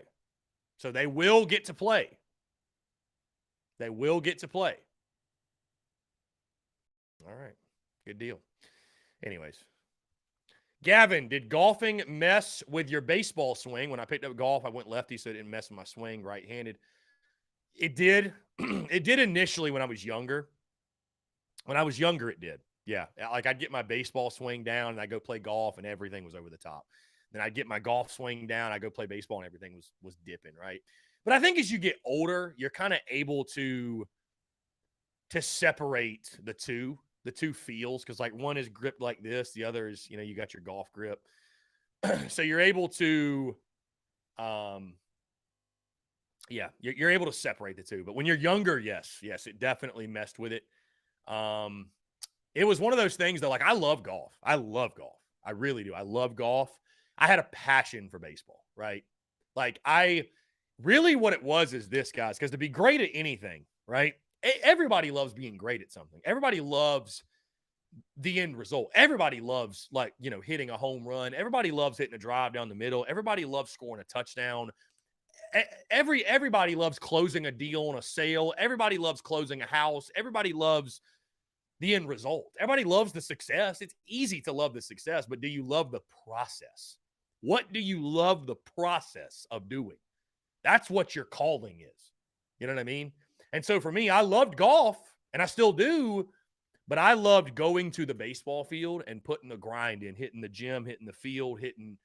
So they will get to play. They will get to play. All right. Good deal. Anyways. Gavin, did golfing mess with your baseball swing? When I picked up golf, I went lefty, so it didn't mess with my swing right-handed. It did. It did initially when I was younger. When I was younger, it did. Yeah. Like I'd get my baseball swing down and I'd go play golf and everything was over the top. Then I'd get my golf swing down. I go play baseball and everything was dipping, right? But I think as you get older, you're kind of able to separate the two feels, because like one is gripped like this, the other is, you got your golf grip. So you're able to you're able to separate the two. But when you're younger, yes, it definitely messed with it. It was one of those things that, like, I love golf. I really do. I love golf. I had a passion for baseball, right? Like, what it was is this, guys, because to be great at anything, right? Everybody loves being great at something. Everybody loves the end result. Everybody loves, like, hitting a home run. Everybody loves hitting a drive down the middle. Everybody loves scoring a touchdown. Everybody loves closing a deal on a sale. Everybody loves closing a house. Everybody loves the end result. Everybody loves the success. It's easy to love the success, but do you love the process? What do you love the process of doing? That's what your calling is. You know what I mean? And so for me, I loved golf, and I still do, but I loved going to the baseball field and putting the grind in, hitting the gym, hitting the field, hitting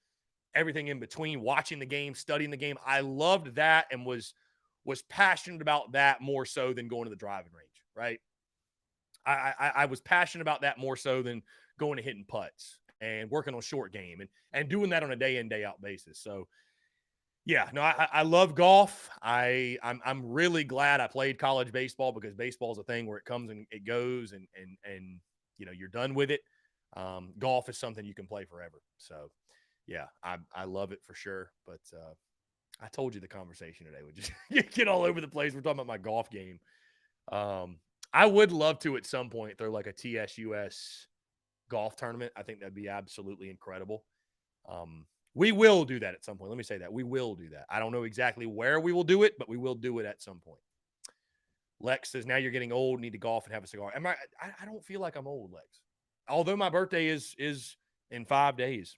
everything in between, watching the game, studying the game. I loved that and was passionate about that more so than going to the driving range, right? I was passionate about that more so than going to hitting putts and working on short game and doing that on a day in, day out basis. So yeah, no, I love golf. I'm really glad I played college baseball, because baseball is a thing where it comes and it goes, and you're done with it. Golf is something you can play forever. So yeah, I love it for sure. But I told you the conversation today would just get all over the place. We're talking about my golf game. I would love to at some point throw like a TSUS golf tournament. I think that'd be absolutely incredible. We will do that at some point. Let me say that. We will do that. I don't know exactly where we will do it, but we will do it at some point. Lex says, now you're getting old, need to golf and have a cigar. I don't feel like I'm old, Lex. Although my birthday is in 5 days.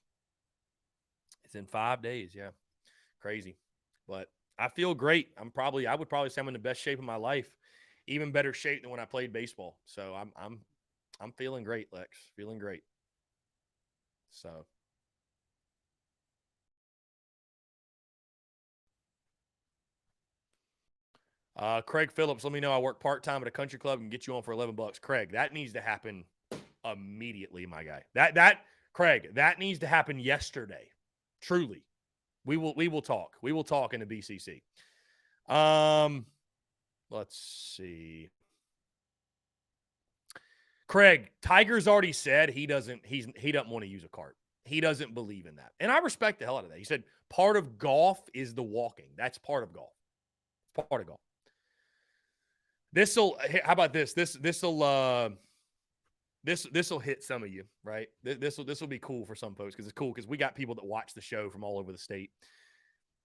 It's in 5 days, yeah. Crazy. But I feel great. I would probably say I'm in the best shape of my life. Even better shape than when I played baseball. So I'm feeling great, Lex. Feeling great. So Craig Phillips, let me know I work part-time at a country club and get you on for $11. Craig, that needs to happen immediately, my guy. Craig, that needs to happen yesterday. Truly. We will talk. We will talk in the BCC. Let's see. Craig, Tiger's already said he doesn't want to use a cart. He doesn't believe in that. And I respect the hell out of that. He said part of golf is the walking. That's part of golf. Part of golf. How about this? This'll hit some of you, right? This will be cool for some folks, because it's cool because we got people that watch the show from all over the state.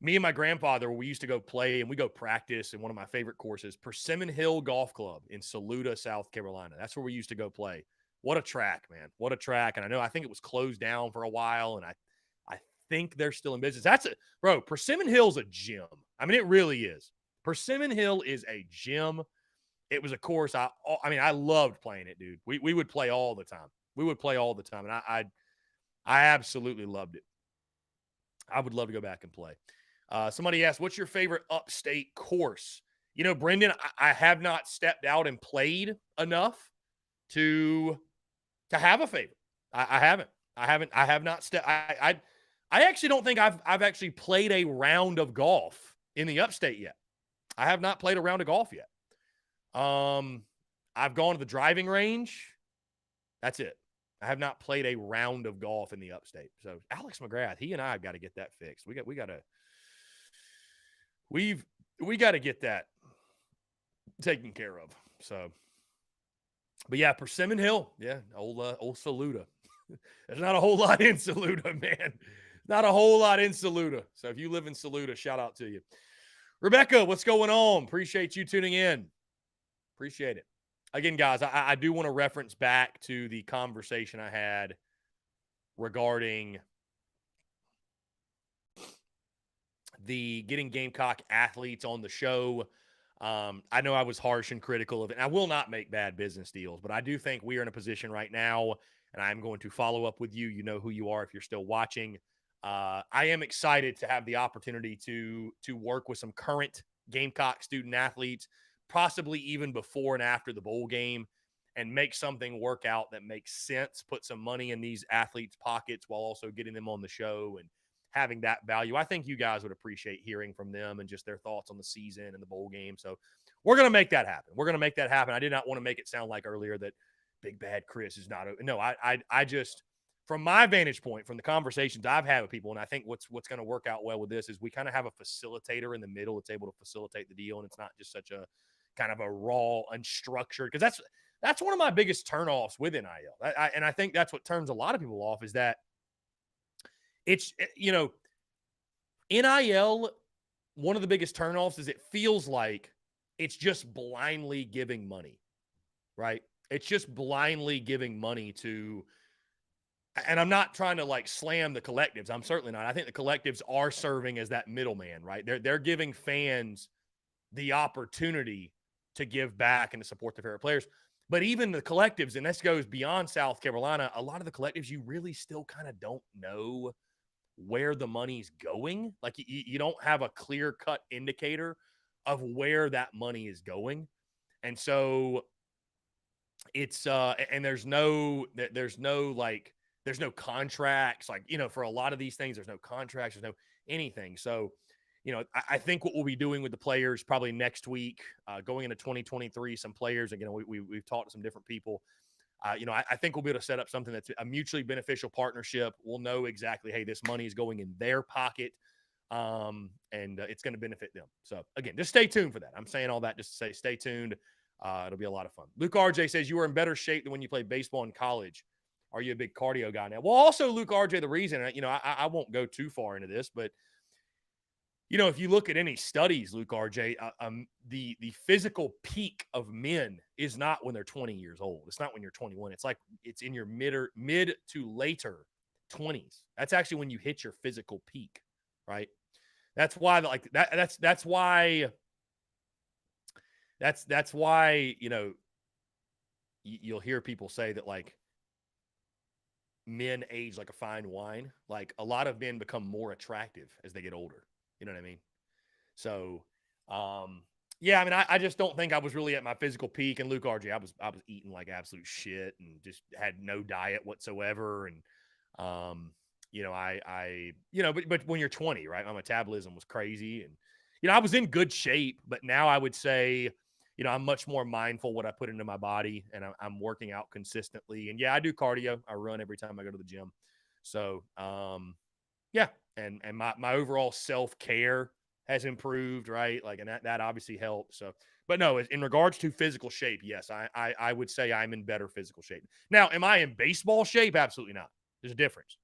Me and my grandfather, we used to go play and we go practice in one of my favorite courses, Persimmon Hill Golf Club in Saluda, South Carolina. That's where we used to go play. What a track, man. What a track. And I think it was closed down for a while, and I think they're still in business. Bro, Persimmon Hill's a gym. I mean, it really is. Persimmon Hill is a gym. It was a course. I loved playing it, dude. We would play all the time. And I absolutely loved it. I would love to go back and play. Somebody asked, what's your favorite upstate course? Brendan, I have not stepped out and played enough to have a favorite. I have not stepped. I actually don't think I've actually played a round of golf in the upstate yet. I have not played a round of golf yet. I've gone to the driving range. That's it. I have not played a round of golf in the upstate. So Alex McGrath, he and I have got to get that fixed. We got to get that taken care of. So, but yeah, Persimmon Hill. Yeah. Old Saluda. There's not a whole lot in Saluda, man. Not a whole lot in Saluda. So if you live in Saluda, shout out to you. Rebecca, what's going on? Appreciate you tuning in. Appreciate it. Again, guys, I do want to reference back to the conversation I had regarding the getting Gamecock athletes on the show. I know I was harsh and critical of it, and I will not make bad business deals, but I do think we are in a position right now, and I'm going to follow up with you. You know who you are if you're still watching. I am excited to have the opportunity to work with some current Gamecock student athletes, possibly even before and after the bowl game, and make something work out that makes sense, put some money in these athletes' pockets while also getting them on the show and having that value. I think you guys would appreciate hearing from them and just their thoughts on the season and the bowl game. So we're going to make that happen. We're going to make that happen. I did not want to make it sound like earlier that Big Bad Chris is not – no, I just – from my vantage point, from the conversations I've had with people, and I think what's going to work out well with this is we kind of have a facilitator in the middle that's able to facilitate the deal, and it's not just such a kind of a raw, unstructured – because that's one of my biggest turnoffs with NIL. And I think that's what turns a lot of people off is that it's, NIL, one of the biggest turnoffs is it feels like it's just blindly giving money, right? It's just blindly giving money to – and I'm not trying to like slam the collectives. I'm certainly not. I think the collectives are serving as that middleman, right? They're giving fans the opportunity to give back and to support their favorite players. But even the collectives, and this goes beyond South Carolina, a lot of the collectives, you really still kind of don't know where the money's going. Like you don't have a clear-cut indicator of where that money is going. And so it's and there's no contracts, like, for a lot of these things, there's no contracts, there's no anything. So, I think what we'll be doing with the players probably next week, going into 2023, some players, again, we've talked to some different people. I think we'll be able to set up something that's a mutually beneficial partnership. We'll know exactly, hey, this money is going in their pocket, and it's going to benefit them. So, again, just stay tuned for that. I'm saying all that just to say stay tuned. It'll be a lot of fun. Luke RJ says you were in better shape than when you played baseball in college. Are you a big cardio guy now? Well, also, Luke RJ, the reason, I won't go too far into this, but, if you look at any studies, Luke RJ, the physical peak of men is not when they're 20 years old. It's not when you're 21. It's like it's in your mid to later 20s. That's actually when you hit your physical peak, right? That's why, that's why, you'll hear people say that, like, men age like a fine wine. Like, a lot of men become more attractive as they get older. You know what I mean? So, I just don't think I was really at my physical peak. And Luke RJ, I was eating like absolute shit and just had no diet whatsoever. And, but when you're 20, right, my metabolism was crazy. And, I was in good shape, but now I would say, I'm much more mindful what I put into my body, and I'm working out consistently. And I do cardio. I run every time I go to the gym. So, and my overall self-care has improved, right? Like, and that obviously helps. So, but no, in regards to physical shape, yes, I would say I'm in better physical shape. Now, am I in baseball shape? Absolutely not. There's a difference.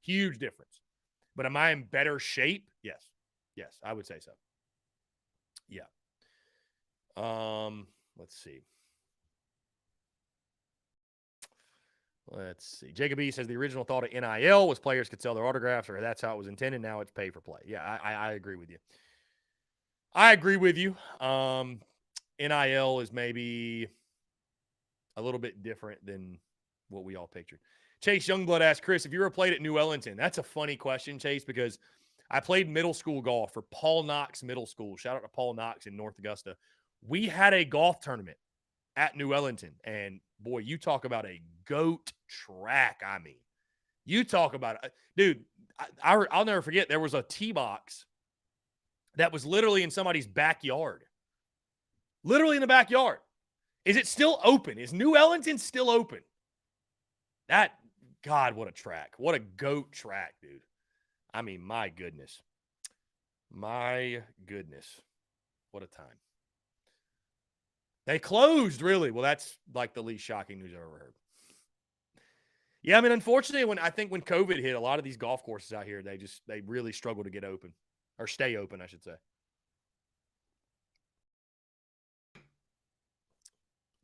Huge difference. But am I in better shape? Yes. Yes, I would say so. Yeah. Let's see. Jacob E says the original thought of NIL was players could sell their autographs, or that's how it was intended. Now it's pay for play. Yeah, I agree with you. NIL is maybe a little bit different than what we all pictured. Chase Youngblood asked Chris, if you ever played at New Ellington? That's a funny question, Chase, because I played middle school golf for Paul Knox Middle School. Shout out to Paul Knox in North Augusta. We had a golf tournament at New Ellington, and boy, you talk about a goat track. I mean, you talk about it. Dude, I'll never forget, there was a tee box that was literally in somebody's backyard. Literally in the backyard. Is it still open? Is New Ellington still open? God, what a track. What a goat track, dude. I mean, my goodness. My goodness. What a time. They closed, really. Well, that's like the least shocking news I've ever heard. Yeah, I mean, unfortunately, when COVID hit, a lot of these golf courses out here, they really struggle to get open. Or stay open, I should say.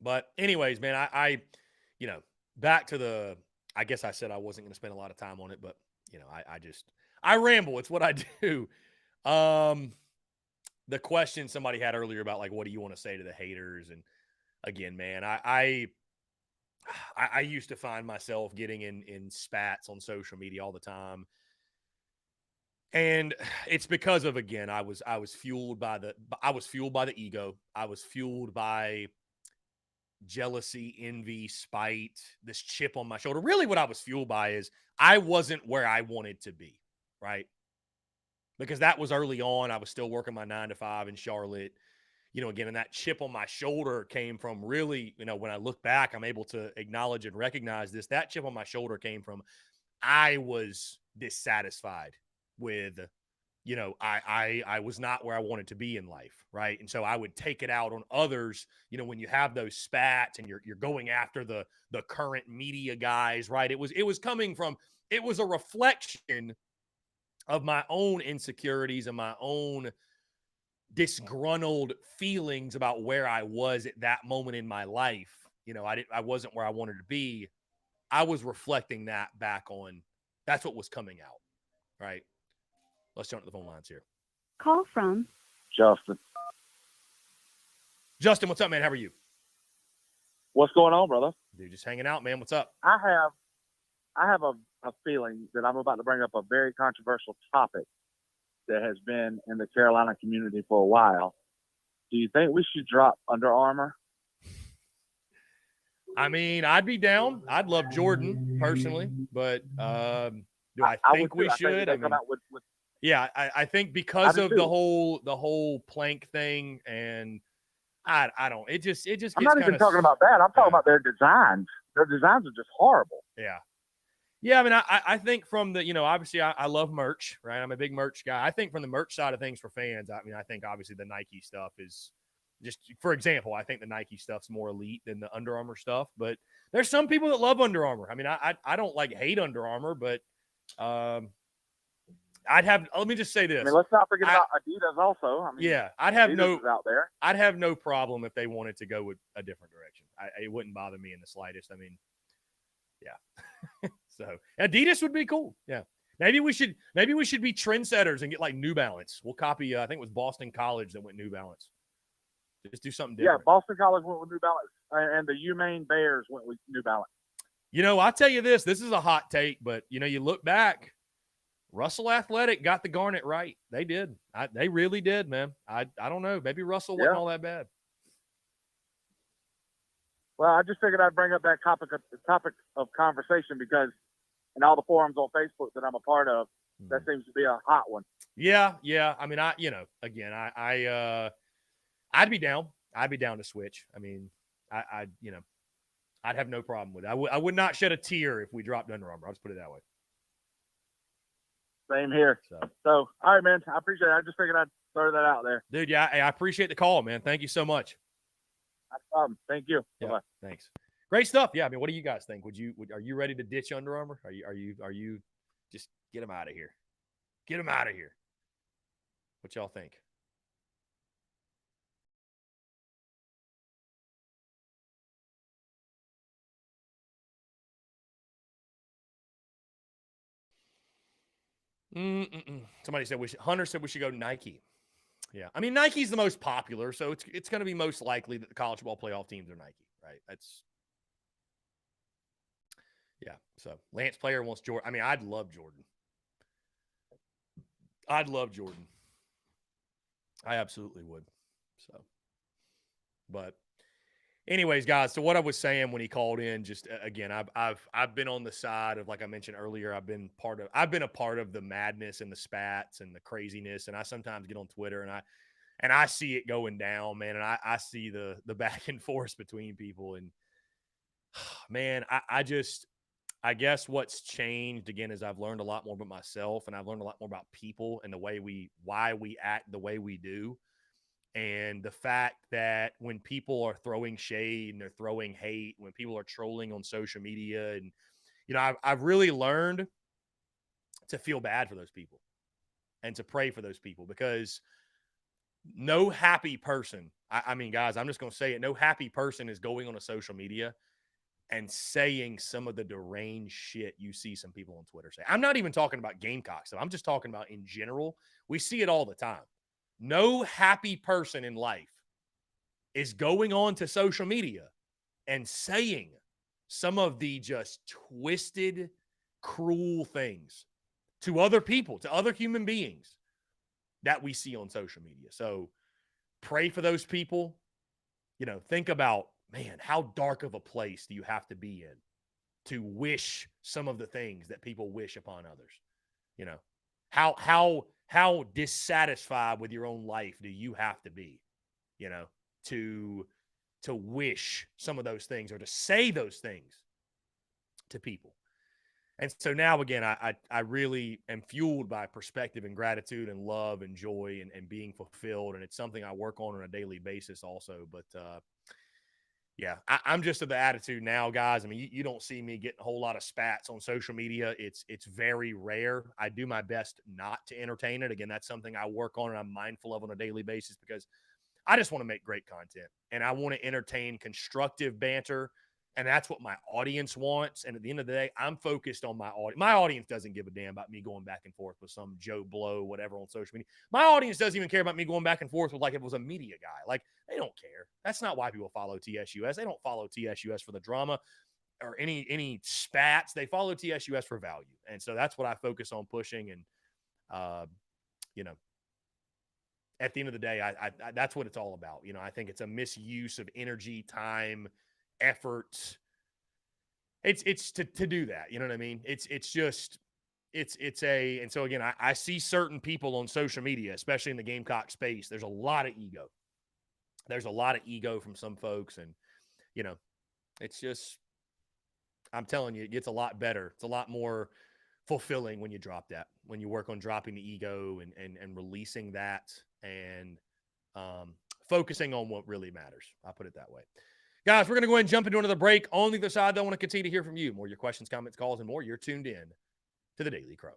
But anyways, man, I back to the, I guess I said I wasn't going to spend a lot of time on it, but, I ramble. It's what I do. The question somebody had earlier about, like, what do you want to say to the haters? And again, man, I used to find myself getting in spats on social media all the time. And it's because of, again, I was fueled by the ego. I was fueled by jealousy, envy, spite, this chip on my shoulder. Really what I was fueled by is I wasn't where I wanted to be, right? Because that was early on. I was still working my 9 to 5 in Charlotte. Again, and that chip on my shoulder came from really, when I look back, I'm able to acknowledge and recognize this. That chip on my shoulder came from I was dissatisfied with, I was not where I wanted to be in life, right? And so I would take it out on others, when you have those spats and you're going after the current media guys, right? It was coming from, it was a reflection of my own insecurities and my own disgruntled feelings about where I was at that moment in my life. I wasn't where I wanted to be. I was reflecting that back on, that's what was coming out, right? Let's jump to the phone lines here. Call from Justin. Justin, what's up, man? How are you? What's going on, brother? Dude, just hanging out, man. What's up? I have a feeling that I'm about to bring up a very controversial topic that has been in the Carolina community for a while. Do you think we should drop Under Armour? I mean, I'd be down. I'd love Jordan personally, but do I think we should? I mean, yeah, I think because of the whole plank thing, and I don't. It just. I'm not even talking about that. I'm talking about their designs. Their designs are just horrible. Yeah. Yeah, I mean, I think from the, obviously I love merch, right? I'm a big merch guy. I think from the merch side of things for fans, I mean, I think obviously the Nike stuff is just, for example, I think the Nike stuff's more elite than the Under Armour stuff. But there's some people that love Under Armour. I mean, I don't hate Under Armour, but let me just say this. I mean, let's not forget about Adidas also. I mean, yeah, I'd have Adidas no problem if they wanted to go with a different direction. It wouldn't bother me in the slightest. I mean, yeah. So Adidas would be cool. Yeah. Maybe we should be trendsetters and get like New Balance. We'll copy, I think it was Boston College that went New Balance. Just do something different. Yeah, Boston College went with New Balance, and the UMaine Bears went with New Balance. I'll tell you this is a hot take, but you look back, Russell Athletic got the garnet right. They did. They really did, man. I don't know. Maybe Russell wasn't all that bad. Well, I just figured I'd bring up that topic of conversation because in all the forums on Facebook that I'm a part of, that seems to be a hot one. Yeah. I mean, again, I'd be down. I'd be down to switch. I mean, I'd have no problem with it. I would not shed a tear if we dropped Under Armour. I'll just put it that way. Same here. So, all right, man. I appreciate it. I just figured I'd throw that out there. Dude, yeah, I appreciate the call, man. Thank you so much. No problem. Thank you. Yeah, bye. Thanks. Great stuff. Yeah, I mean, what do you guys think? Are you ready to ditch Under Armour? Are you just get them out of here? Get them out of here. What y'all think? Somebody said Hunter said we should go Nike. Yeah, I mean Nike's the most popular, so it's going to be most likely that the college football playoff teams are Nike, right? So Lance Player wants Jordan. I mean, I'd love Jordan. I absolutely would. So, but anyways, guys, so what I was saying when he called in, just again, I've been on the side of, like I mentioned earlier, I've been a part of the madness and the spats and the craziness, and I sometimes get on Twitter and I see it going down, man, and I see the back and forth between people, and man, I guess what's changed again is I've learned a lot more about myself, and I've learned a lot more about people and why we act the way we do. And the fact that when people are throwing shade and they're throwing hate, when people are trolling on social media, and, I've really learned to feel bad for those people and to pray for those people, because no happy person, I mean, guys, I'm just going to say it. No happy person is going on a social media and saying some of the deranged shit you see some people on Twitter say. I'm not even talking about Gamecocks, so I'm just talking about in general. We see it all the time. No happy person in life is going on to social media and saying some of the just twisted, cruel things to other people, to other human beings that we see on social media. So pray for those people. Think about, man, how dark of a place do you have to be in to wish some of the things that people wish upon others? How dissatisfied with your own life do you have to be, to wish some of those things or to say those things to people? And so now, again, I really am fueled by perspective and gratitude and love and joy and being fulfilled. And it's something I work on a daily basis also. But, yeah, I'm just of the attitude now, guys. I mean, you don't see me getting a whole lot of spats on social media. It's very rare. I do my best not to entertain it. Again, that's something I work on and I'm mindful of on a daily basis because I just want to make great content and I want to entertain constructive banter. And that's what my audience wants. And at the end of the day, I'm focused on my audience. My audience doesn't give a damn about me going back and forth with some Joe Blow, whatever, on social media. My audience doesn't even care about me going back and forth with, like, if it was a media guy. Like, they don't care. That's not why people follow TSUS. They don't follow TSUS for the drama or any spats. They follow TSUS for value. And so that's what I focus on pushing. And, at the end of the day, I that's what it's all about. I think it's a misuse of energy, time, effort. It's to do that. You know what I mean? And so again, I see certain people on social media, especially in the Gamecock space. There's a lot of ego. There's a lot of ego from some folks. And, it's just, I'm telling you, it gets a lot better. It's a lot more fulfilling when you drop that, when you work on dropping the ego and releasing that and focusing on what really matters. I'll put it that way. Guys, we're going to go ahead and jump into another break. On the other side, I want to continue to hear from you. More of your questions, comments, calls, and more. You're tuned in to the Daily Crow.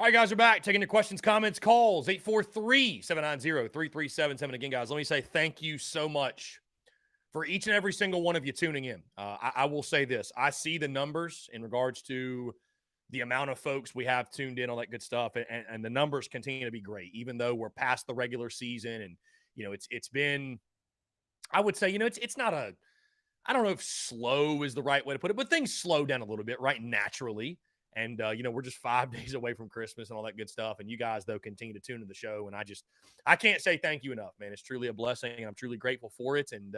All right, guys, we're back. Taking your questions, comments, calls, 843-790-3377. Again, guys, let me say thank you so much for each and every single one of you tuning in. I will say this. I see the numbers in regards to the amount of folks we have tuned in, all that good stuff, and the numbers continue to be great, even though we're past the regular season. And, it's been, I would say, it's not I don't know if slow is the right way to put it, but things slow down a little bit, right, naturally. And, we're just 5 days away from Christmas and all that good stuff. And you guys, though, continue to tune into the show. And I can't say thank you enough, man. It's truly a blessing, and I'm truly grateful for it. And,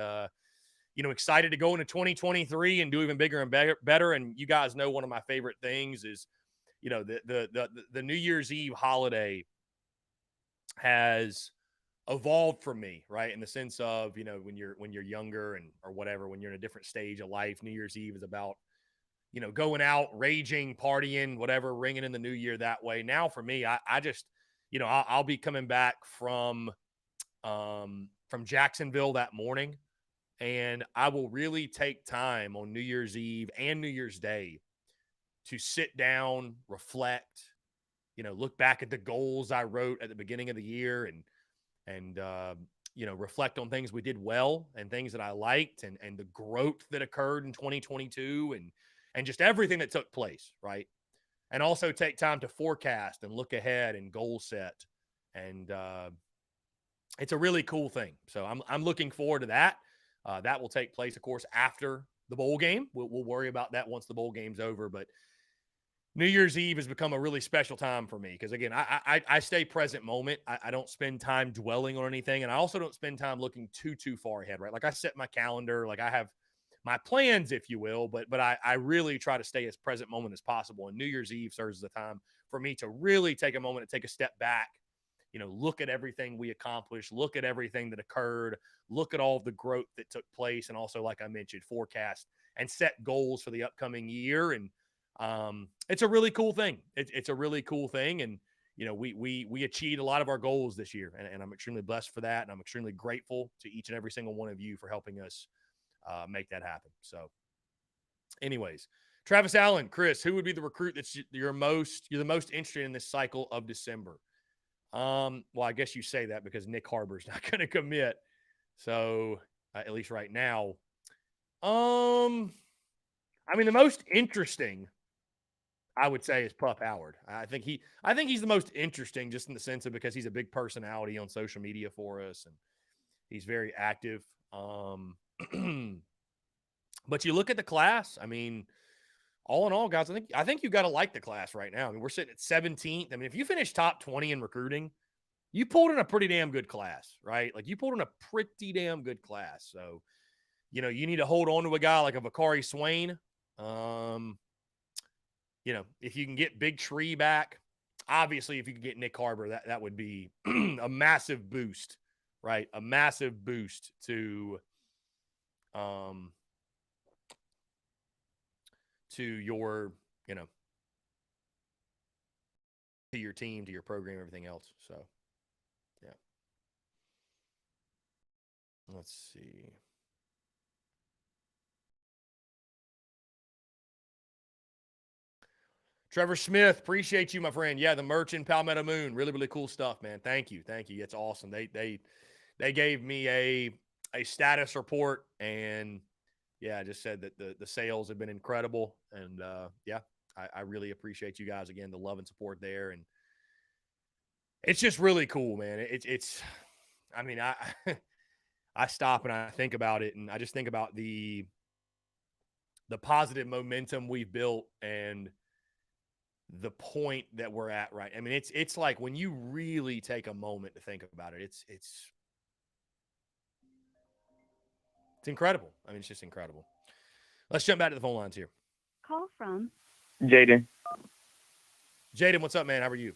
excited to go into 2023 and do even bigger and better. And you guys know one of my favorite things is, the New Year's Eve holiday has evolved for me, right? In the sense of, when you're younger or whatever, when you're in a different stage of life, New Year's Eve is about, going out, raging, partying, whatever, ringing in the new year that way. Now for me, I just, I'll be coming back from Jacksonville that morning, and I will really take time on New Year's Eve and New Year's Day to sit down, reflect, look back at the goals I wrote at the beginning of the year and reflect on things we did well and things that I liked and the growth that occurred in 2022 and just everything that took place, right? And also take time to forecast and look ahead and goal set. And it's a really cool thing. So I'm looking forward to that. That will take place, of course, after the bowl game. We'll worry about that once the bowl game's over. But New Year's Eve has become a really special time for me because, again, I stay present moment. I don't spend time dwelling on anything. And I also don't spend time looking too far ahead, right? Like I set my calendar, like I have my plans, if you will, but I really try to stay as present moment as possible. And New Year's Eve serves as a time for me to really take a moment to take a step back, look at everything we accomplished, look at everything that occurred, look at all the growth that took place. And also, like I mentioned, forecast and set goals for the upcoming year. And it's a really cool thing. It's a really cool thing. And, we achieved a lot of our goals this year, and I'm extremely blessed for that. And I'm extremely grateful to each and every single one of you for helping us make that happen. So anyways, Travis Allen, Chris, who would be the recruit that's you're the most interested in this cycle of December? Well, I guess you say that because Nick Harbor's not going to commit. So at least right now, the most interesting, I would say, is Puff Howard. I think he's the most interesting just in the sense of because he's a big personality on social media for us and he's very active. But you look at the class, all in all, guys, I think you got to like the class right now. We're sitting at 17th. If you finish top 20 in recruiting, you pulled in a pretty damn good class, right? Like you pulled in a pretty damn good class. So, you need to hold on to a guy like a Vakari Swain. If you can get Big Tree back, obviously if you can get Nick Harbor, that would be a massive boost, right? A massive boost to your, to your team, to your program, everything else. So, yeah. Let's see. Trevor Smith, appreciate you, my friend. Yeah, the merch in Palmetto Moon, really, really cool stuff, man. Thank you. It's awesome. They gave me a status report, and yeah, I just said that the sales have been incredible, and I really appreciate you guys again, the love and support there, and it's just really cool, man. I stop and I think about it, and I just think about the positive momentum we've built and the point that we're at, right? It's like when you really take a moment to think about it, it's incredible. It's just incredible. Let's jump back to the phone lines here. Call from Jaden. Jaden, what's up, man? How are you?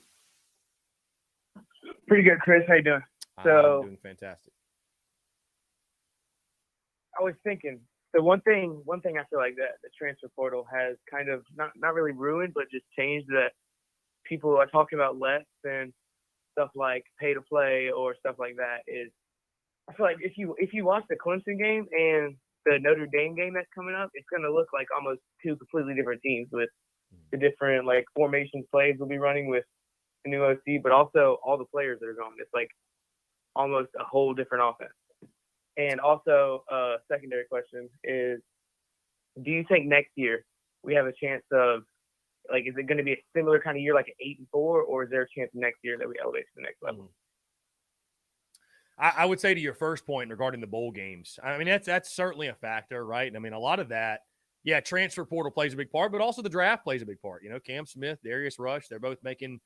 Pretty good, Chris. How you doing? I'm doing fantastic. I was thinking, so one thing I feel like that the transfer portal has kind of not really ruined, but just changed that people are talking about less than stuff like pay to play or stuff like that is I feel like if you watch the Clemson game and the Notre Dame game that's coming up, it's going to look like almost two completely different teams with the different like formation plays we'll be running with the new OC, but also all the players that are gone. It's like almost a whole different offense. And also, secondary question is, do you think next year we have a chance of, like, is it going to be a similar kind of year, like an 8-4, or is there a chance next year that we elevate to the next level? I would say to your first point regarding the bowl games, I mean, that's certainly a factor, right? I mean, a lot of that, yeah, transfer portal plays a big part, but also the draft plays a big part. You know, Cam Smith, Darius Rush, they're both making,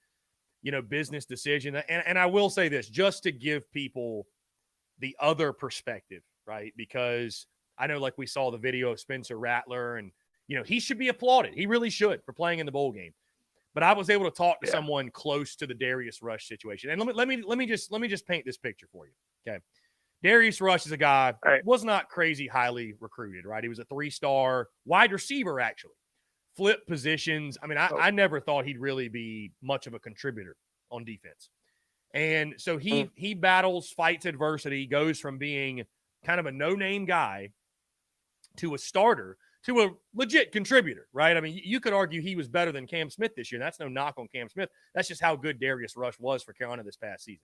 you know, business decisions. And I will say this, just to give people the other perspective, right? Because I know, like, we saw the video of Spencer Rattler, and, you know, he should be applauded. He really should for playing in the bowl game. But I was able to talk to someone close to the Darius Rush situation. And let me just paint this picture for you. Okay. Darius Rush is a guy was not crazy highly recruited, right? He was a 3-star wide receiver, actually. Flip positions. I mean, I never thought he'd really be much of a contributor on defense. And so he battles, fights adversity, goes from being kind of a no-name guy to a starter to a legit contributor, right? I mean, you could argue he was better than Cam Smith this year. That's no knock on Cam Smith. That's just how good Darius Rush was for Carolina this past season.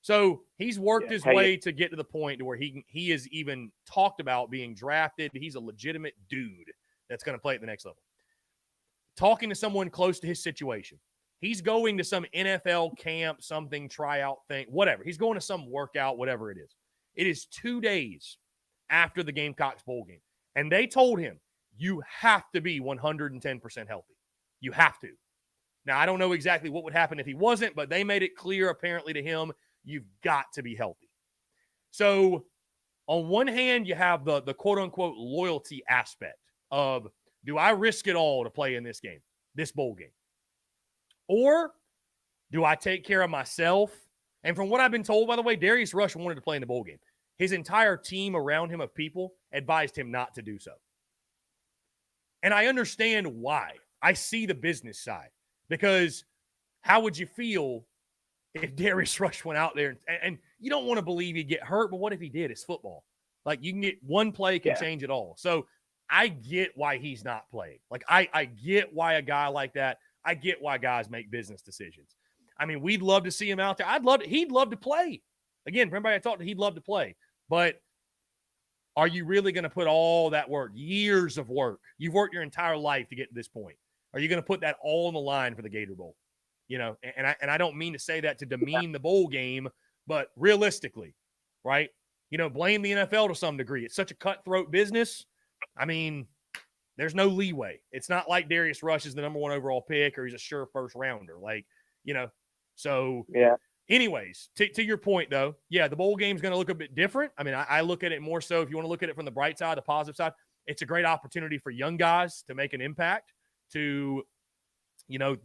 So he's worked his way to get to the point to where he is even talked about being drafted. He's a legitimate dude that's going to play at the next level. Talking to someone close to his situation, he's going to some NFL camp, something, tryout thing, whatever. He's going to some workout, whatever it is. It is 2 days after the Gamecocks bowl game. And they told him, you have to be 110% healthy. You have to. Now, I don't know exactly what would happen if he wasn't, but they made it clear apparently to him, you've got to be healthy. So on one hand, you have the quote-unquote loyalty aspect of, do I risk it all to play in this game, this bowl game? Or do I take care of myself? And from what I've been told, by the way, Darius Rush wanted to play in the bowl game. His entire team around him of people advised him not to do so. And I understand why. I see the business side. Because how would you feel if Darius Rush went out there and you don't want to believe he'd get hurt, but what if he did? It's football. Like, you can get one play can change it all. So I get why he's not playing. Like, I get why a guy like that, I get why guys make business decisions. I mean, we'd love to see him out there. He'd love to play. Again, for everybody I talked to, he'd love to play. But are you really going to put all that work, years of work? You've worked your entire life to get to this point. Are you going to put that all on the line for the Gator Bowl? You know, and I don't mean to say that to demean the bowl game, but realistically, right? You know, blame the NFL to some degree. It's such a cutthroat business. I mean, there's no leeway. It's not like Darius Rush is the number 1 overall pick or he's a sure first rounder. Like, you know, so anyways, to your point though, yeah, the bowl game's going to look a bit different. I mean, I look at it more so, if you want to look at it from the bright side, the positive side, it's a great opportunity for young guys to make an impact, to, you know,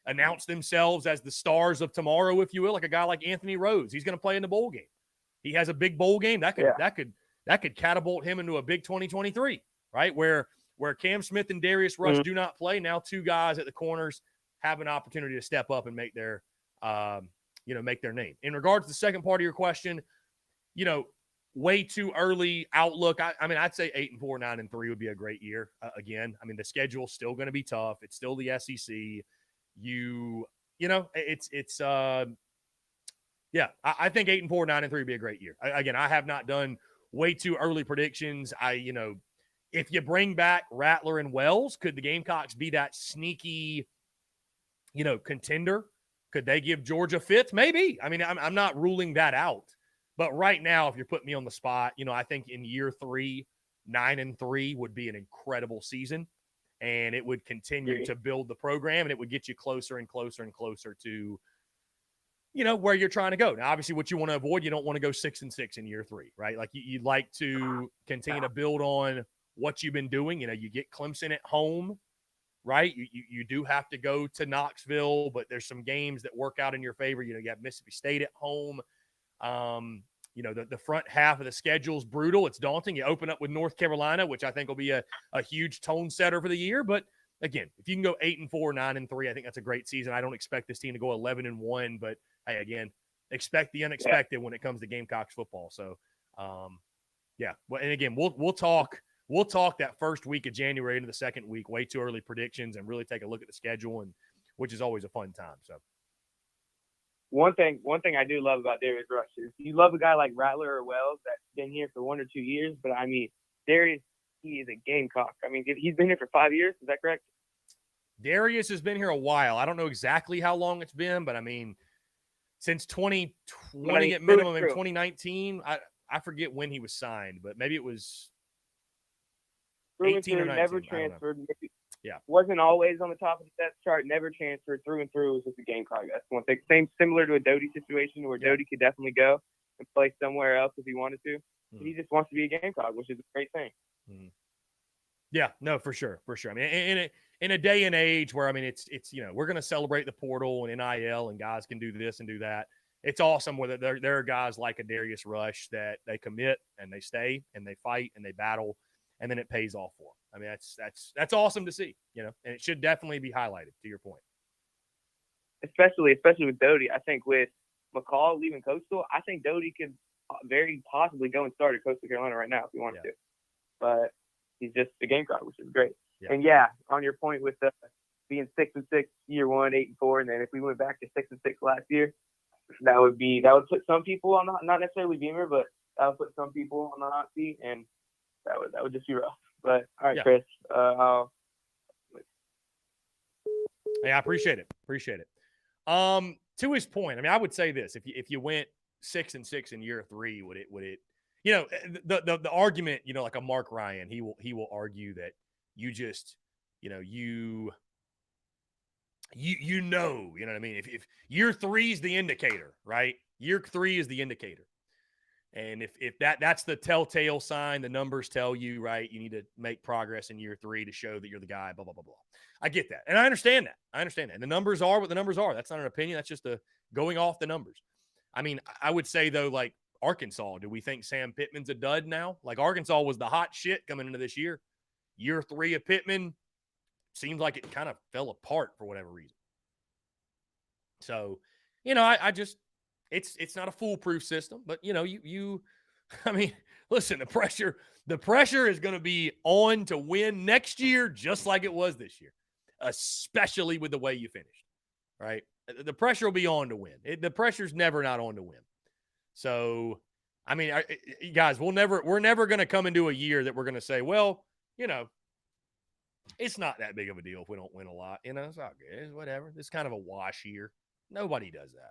announce themselves as the stars of tomorrow, if you will, like a guy like Anthony Rhodes. He's going to play in the bowl game. He has a big bowl game that could catapult him into a big 2023, right? Where Cam Smith and Darius Rush do not play. Now 2 guys at the corners have an opportunity to step up and make their name. In regards to the second part of your question, you know, way too early outlook. I mean, I'd say 8-4, 9-3 would be a great year. Again, I mean, the schedule's still going to be tough. It's still the SEC. I think 8-4, 9-3 would be a great year. Again, I have not done way too early predictions. If you bring back Rattler and Wells, could the Gamecocks be that sneaky, contender? Could they give Georgia fits? Maybe. I mean, I'm not ruling that out. But right now, if you're putting me on the spot, I think in year 3, 9-3 would be an incredible season. And it would continue to build the program, and it would get you closer and closer and closer to, where you're trying to go. Now, obviously, what you want to avoid, you don't want to go 6-6 in year 3, right? Like you'd like to continue to build on what you've been doing. You get Clemson at home, right? You do have to go to Knoxville, but there's some games that work out in your favor. You have Mississippi State at home. The front half of the schedule is brutal. It's daunting. You open up with North Carolina, which I think will be a huge tone setter for the year. But again, if you can go 8-4, 9-3, I think that's a great season. I don't expect this team to go 11-1, but hey, again, expect the unexpected when it comes to Gamecocks football. So, Well, and again, we'll talk that first week of January into the second week, way too early predictions, and really take a look at the schedule, and which is always a fun time. So, one thing I do love about Darius Rush is you love a guy like Rattler or Wells that's been here for 1 or 2 years, but I mean, Darius, he is a Gamecock. I mean, he's been here for 5 years. Is that correct? Darius has been here a while. I don't know exactly how long it's been, but I mean, since 2020 at minimum in 2019, I forget when he was signed, but maybe it was 18 or 19. Never transferred. Yeah. Wasn't always on the top of the depth chart. Never transferred through and through. Was just a Gamecock. That's one thing. Similar to a Doty situation where Doty could definitely go and play somewhere else if he wanted to. Mm-hmm. He just wants to be a Gamecock, which is a great thing. Mm-hmm. Yeah, no, for sure. I mean, in a day and age where, I mean, it's we're going to celebrate the portal and NIL and guys can do this and do that. It's awesome whether there are guys like a Darius Rush that they commit and they stay and they fight and they battle and then it pays off for them. I mean, that's awesome to see, and it should definitely be highlighted, to your point. Especially with Doty. I think with McCall leaving Coastal, I think Doty could very possibly go and start at Coastal Carolina right now if he wanted to. But he's just a Gamecock, which is great. Yeah. And on your point with being 6-6 year one, 8-4, and then if we went back to 6-6 last year, that would put some people on not necessarily Beamer, but that would put some people on the hot seat, and that would just be rough. But all right, Chris. I appreciate it. To his point, I mean, I would say this: if you went 6-6 in year three, would it? The argument, like a Mark Ryan, he will argue that you just, you know what I mean? If year three is the indicator, right? Year three is the indicator. And if that's the telltale sign, the numbers tell you, right, you need to make progress in year three to show that you're the guy, blah, blah, blah, blah. I get that. And I understand that. And the numbers are what the numbers are. That's not an opinion. That's just going off the numbers. I mean, I would say, though, like Arkansas, do we think Sam Pittman's a dud now? Like Arkansas was the hot shit coming into this year. Year three of Pittman seems like it kind of fell apart for whatever reason. So, I just – it's not a foolproof system, but, I mean, listen, the pressure is going to be on to win next year just like it was this year, especially with the way you finished, right? The pressure will be on to win. The pressure's never not on to win. So, I mean, guys, we're never going to come into a year that we're going to say, well, it's not that big of a deal if we don't win a lot. It's all good. It's whatever. It's kind of a wash year. Nobody does that.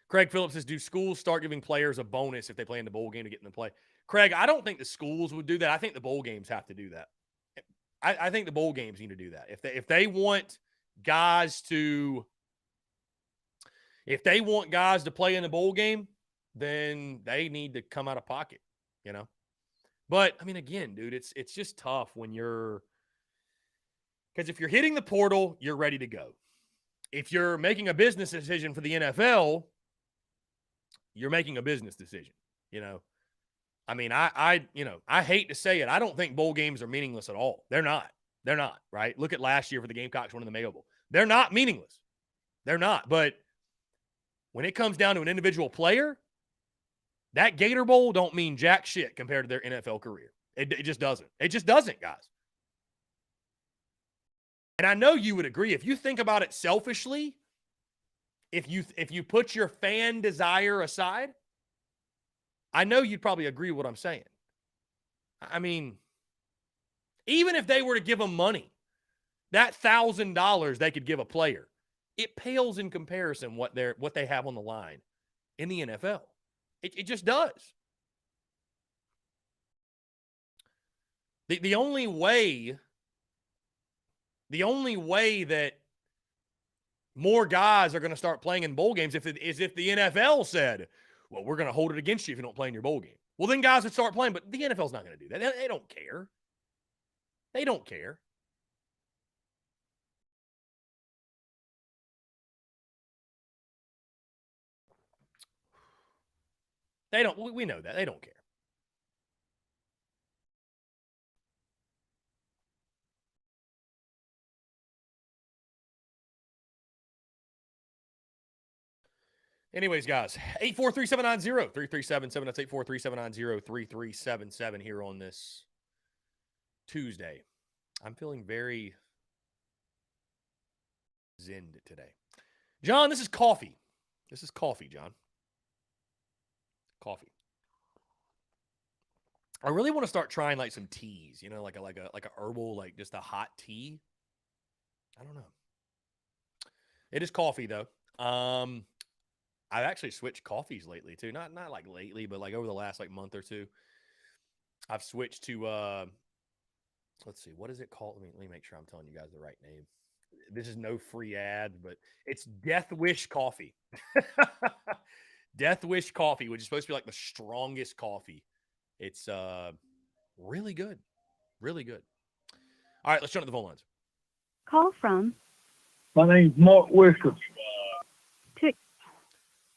Craig Phillips says, do schools start giving players a bonus if they play in the bowl game to get in the play? Craig, I don't think the schools would do that. I think the bowl games have to do that. I think the bowl games need to do that. If they want guys to play in the bowl game, then they need to come out of pocket, But I mean, again, dude, it's just tough when because if you're hitting the portal, you're ready to go. If you're making a business decision for the NFL, you're making a business decision, I mean, I hate to say it. I don't think bowl games are meaningless at all. They're not, right? Look at last year for the Gamecocks winning the Mayo Bowl. They're not meaningless. They're not. But when it comes down to an individual player, that Gator Bowl don't mean jack shit compared to their NFL career. It just doesn't. It just doesn't, guys. And I know you would agree. If you think about it selfishly, if you put your fan desire aside, I know you'd probably agree with what I'm saying. I mean, even if they were to give them money, that $1,000 they could give a player, it pales in comparison what they have on the line in the NFL. It just does. The only way that more guys are going to start playing in bowl games is if the NFL said, well, we're going to hold it against you if you don't play in your bowl game. Well, then guys would start playing, but the NFL's not going to do that. They don't care. They don't care. We know that. They don't care. Anyways, guys, 843-790-3377. That's 843-790-3377 here on this Tuesday. I'm feeling very Zend today. John, this is coffee. This is coffee, John. Coffee. I really want to start trying like some teas, you know, like a herbal, like just a hot tea. I don't know. It is coffee though. I've actually switched coffees lately too. Not like lately, but like over the last like month or two. I've switched to let's see, what is it called? Let me make sure I'm telling you guys the right name. This is no free ad, but it's Death Wish coffee. Death Wish coffee, which is supposed to be like the strongest coffee. It's really good. Really good. All right, let's jump to the phone lines. Call from My name's Mark Wicker.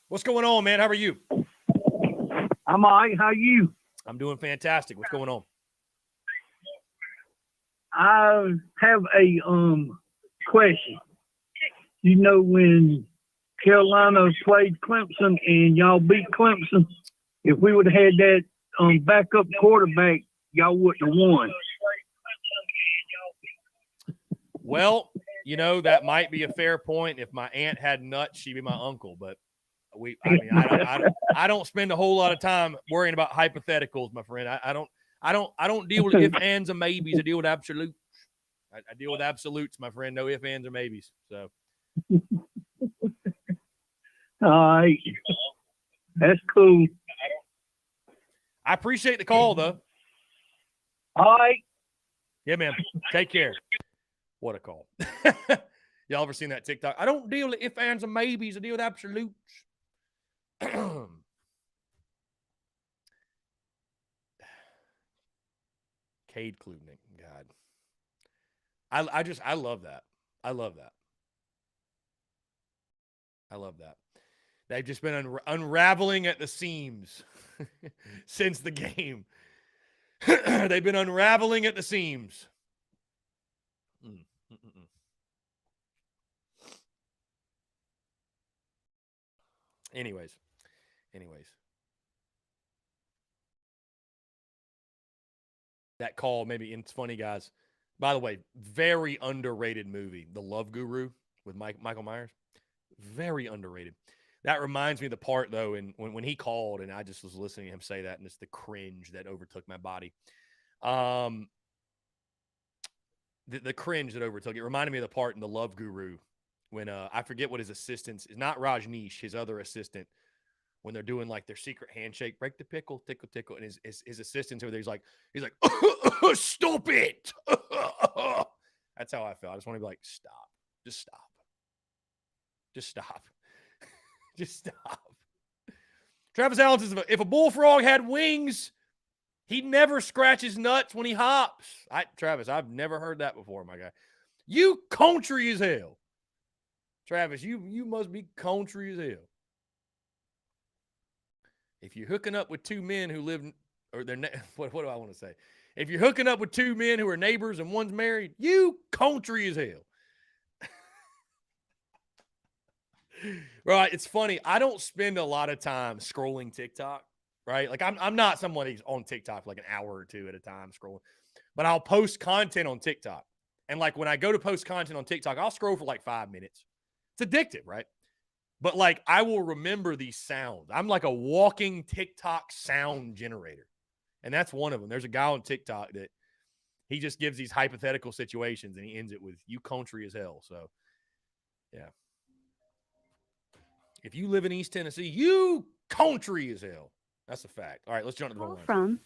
What's going on, man? How are you? I'm all right. How you? I'm doing fantastic. What's going on? I have a question. You know when Carolina played Clemson and y'all beat Clemson, if we would have had that backup quarterback, y'all wouldn't have won. Well, you know, that might be a fair point. If my aunt had nuts, she'd be my uncle. But I don't spend a whole lot of time worrying about hypotheticals, my friend. I don't deal with if, ands, and maybes. I deal with absolutes. I deal with absolutes, my friend. No if, ands, or maybes. So. All right. That's cool. I appreciate the call, though. All right. Yeah, man. Take care. What a call. Y'all ever seen that TikTok? I don't deal with if, ands, and maybes. I deal with absolutes. Cade Klubnik. God. I love that. I love that. I love that. They've just been unraveling at the seams since the game. They've been unraveling at the seams. Anyways. That call, maybe it's funny, guys. By the way, very underrated movie, The Love Guru with Michael Myers. Very underrated. That reminds me of the part, though, when he called, and I just was listening to him say that, and it's the cringe that overtook my body. The cringe that overtook it reminded me of the part in The Love Guru when I forget what his assistant's is, not Rajneesh, his other assistant, when they're doing like their secret handshake, break the pickle, tickle, tickle, and his assistant's over there. He's like, stop it. That's how I felt. I just want to be like, stop. Just stop. Just stop. Just stop. Travis Allen says, if a bullfrog had wings, he'd never scratch his nuts when he hops. Travis, I've never heard that before, my guy. You country as hell. Travis, you must be country as hell. If you're hooking up with two men who live, or they're, what do I want to say? If you're hooking up with two men who are neighbors and one's married, you country as hell. Right. It's funny. I don't spend a lot of time scrolling TikTok, right? Like I'm not someone who's on TikTok for like an hour or two at a time scrolling, but I'll post content on TikTok. And like when I go to post content on TikTok, I'll scroll for like 5 minutes. It's addictive, right? But like I will remember these sounds. I'm like a walking TikTok sound generator. And that's one of them. There's a guy on TikTok that he just gives these hypothetical situations and he ends it with you country as hell. So yeah. If you live in East Tennessee, you country as hell. That's a fact. All right, let's jump to the phone line. From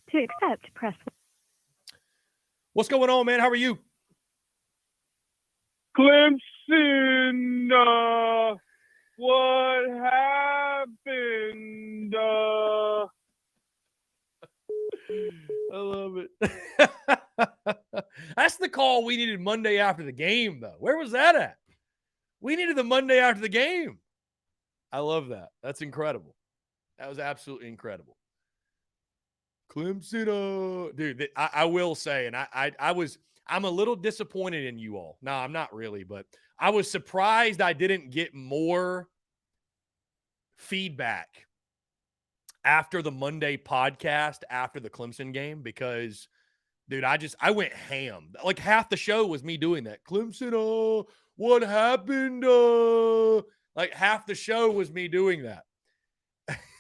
to accept, press. What's going on, man? How are you? Clemson, what happened? I love it. That's the call we needed Monday after the game, though. Where was that at? We needed the Monday after the game. I love that. That's incredible. That was absolutely incredible. Clemson, dude. I will say, and I'm a little disappointed in you all. No, I'm not really, but I was surprised I didn't get more feedback after the Monday podcast after the Clemson game, because Dude, I went ham. Like half the show was me doing that. Clemson, what happened? Like half the show was me doing that.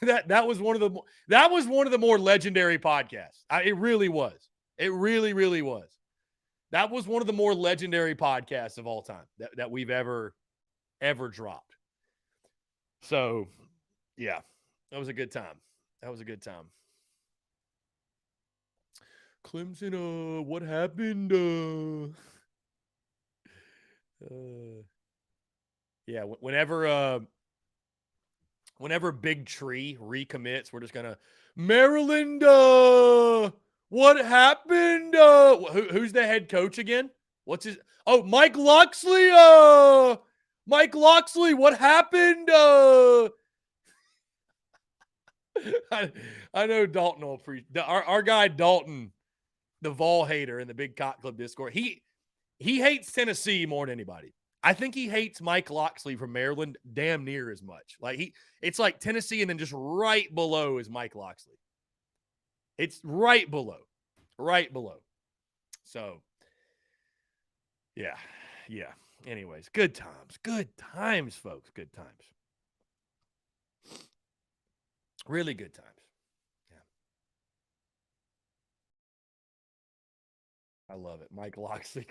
that was one of the more legendary podcasts. It really was. It really, really was. That was one of the more legendary podcasts of all time that we've ever dropped. So, yeah, that was a good time. That was a good time. Clemson, what happened? Yeah, whenever Big Tree recommits, we're just gonna Maryland. What happened? Who's the head coach again? What's his? Oh, Mike Loxley. Mike Loxley. What happened? I know Dalton will appreciate our guy Dalton, the Vol hater in the Big Cock Club Discord. He hates Tennessee more than anybody. I think he hates Mike Loxley from Maryland damn near as much. Like it's like Tennessee, and then just right below is Mike Loxley. It's right below. So, yeah. Anyways, good times, folks. Good times. Really good times. Yeah. I love it. Mike Loxley.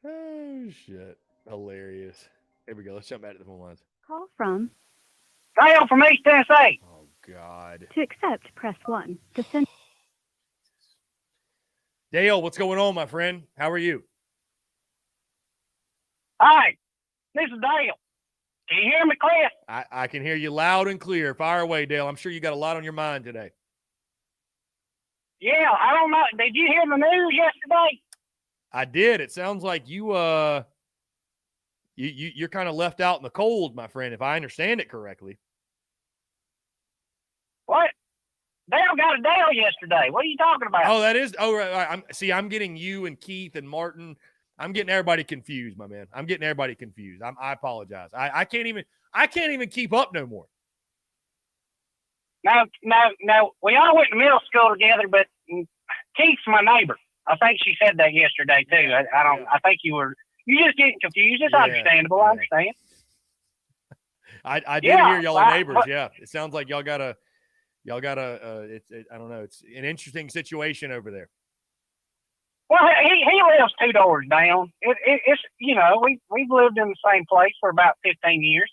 Oh, shit. Hilarious. Here we go. Let's jump back to the phone lines. Call from Dale from East Tennessee. Oh, God. to accept, press 1. To send Dale, what's going on, my friend? How are you? Hi, this is Dale. Can you hear me, Cliff? I can hear you loud and clear. Fire away, Dale. I'm sure you got a lot on your mind today. Yeah, I don't know. Did you hear the news yesterday? I did. It sounds like you're kind of left out in the cold, my friend, if I understand it correctly. What? Dale got a Dale yesterday. What are you talking about? Oh, that is. Oh, right. I'm getting you and Keith and Martin. I'm getting everybody confused, my man. I'm getting everybody confused. I apologize. I can't even keep up no more. No. We all went to middle school together, but Keith's my neighbor. I think she said that yesterday too. I think you're just getting confused. It's understandable. I understand. I did hear y'all are neighbors. Yeah, it sounds like y'all got a. I don't know. It's an interesting situation over there. Well, he lives 2 doors down. It's we've lived in the same place for about 15 years.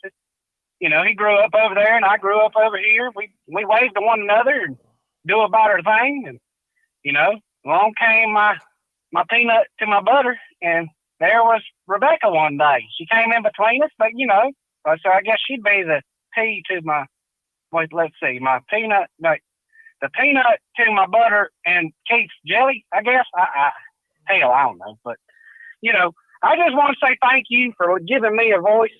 He grew up over there and I grew up over here. We waved to one another and do about our thing. And along came my peanut to my butter, and there was Rebecca one day. She came in between us, but so I guess she'd be the P to my. Wait, let's see. My peanut, the peanut to my butter and Keith's jelly, I guess. I don't know. But, I just want to say thank you for giving me a voice,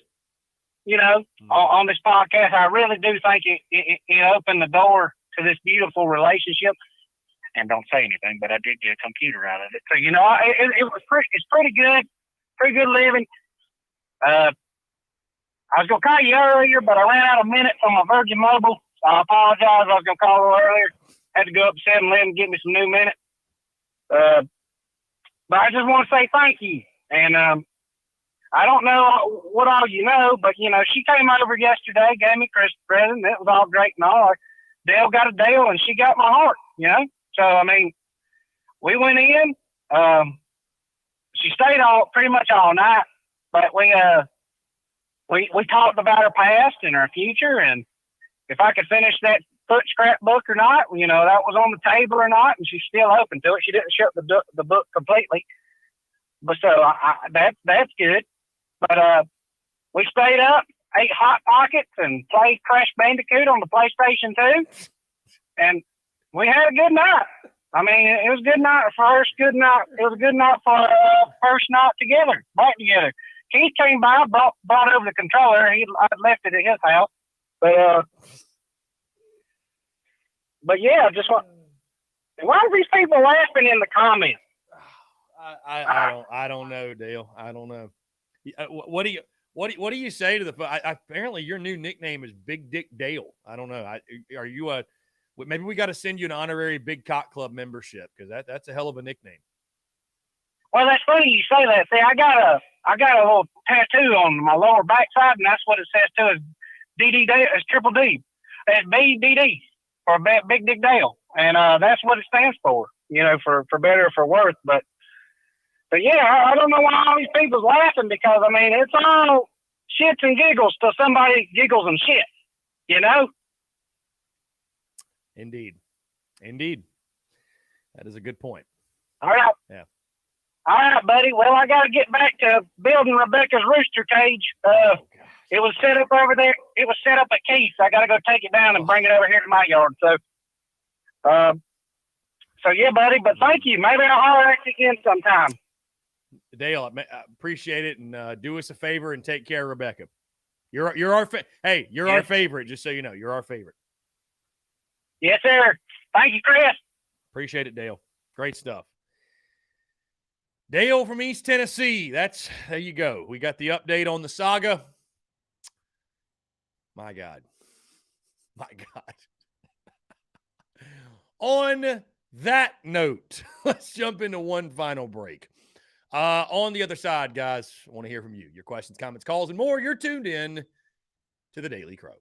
on this podcast. I really do think it opened the door to this beautiful relationship. And don't say anything, but I did get a computer out of it. So, it's pretty good living. I was going to call you earlier, but I ran out of minutes on my Virgin Mobile. So I apologize. I was going to call her earlier. Had to go up to 7-Eleven and get me some new minutes. But I just want to say thank you. And I don't know what all you know, but, she came over yesterday, gave me a Christmas present. It was all great and all. Dale got a Dale, and she got my heart, So, we went in. She stayed pretty much all night, but we talked about her past and her future, and if I could finish that foot scrapbook or not, that was on the table or not, and she's still open to it. She didn't shut the book completely, but so that's good. But we stayed up, ate Hot Pockets, and played Crash Bandicoot on the PlayStation 2, and we had a good night. It was a good night. First good night. It was a good night for first night together, back together. Keith came by, brought over the controller. I left it at his house, but yeah, just why are these people laughing in the comments? I don't know, Dale. I don't know. What do you say to the? Apparently, your new nickname is Big Dick Dale. I don't know. Are you a Maybe we got to send you an honorary Big Cock Club membership because that's a hell of a nickname. Well, that's funny you say that. See, I got a little tattoo on my lower backside, and that's what it says too. Is DD Dale? It's Triple D. It's BDD or Big Dick Dale, and that's what it stands for. You know, for better or for worse. But yeah, I don't know why all these people's laughing because I mean it's all shits and giggles till somebody giggles and shit. You know. Indeed. That is a good point. All right. Yeah. All right, buddy. Well, I got to get back to building Rebecca's rooster cage. It was set up over there. It was set up at Keith's. I got to go take it down and bring it over here to my yard. So yeah, buddy. But thank you. Maybe I'll holler at you again sometime. Dale, I appreciate it, and do us a favor and take care of Rebecca. You're our our favorite. Just so you know, you're our favorite. Yes, sir. Thank you, Chris. Appreciate it, Dale. Great stuff. Dale from East Tennessee. There you go. We got the update on the saga. My God. On that note, let's jump into one final break. On the other side, guys, I want to hear from you. Your questions, comments, calls, and more. You're tuned in to the Daily Crow.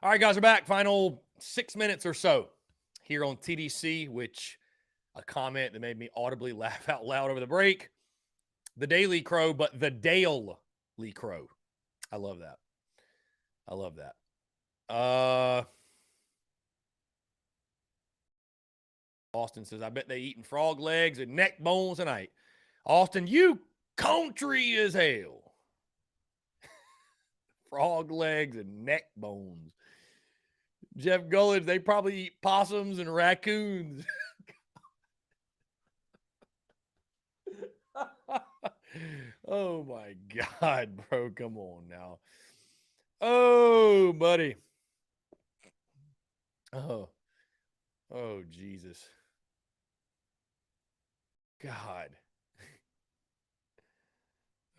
All right, guys, we're back. Final 6 minutes or so here on TDC, which a comment that made me audibly laugh out loud over the break. The Daily Crow, but the Dale Lee Crow. I love that. I love that. Austin says, I bet they eating frog legs and neck bones tonight. Austin, you country as hell. Frog legs and neck bones. Jeff Gullidge, they probably eat possums and raccoons. Oh, my God, bro. Come on now. Oh, buddy. Oh, Jesus. God.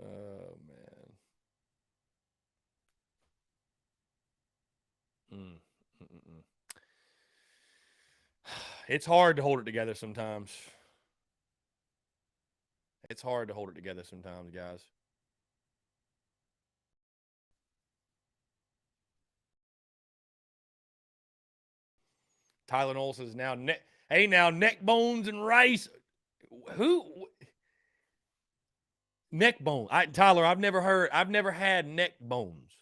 Oh, man. It's hard to hold it together sometimes. It's hard to hold it together sometimes, guys. Tyler Knowles says now neck bones and rice. Who? Neck bone. Tyler, I've never had neck bones.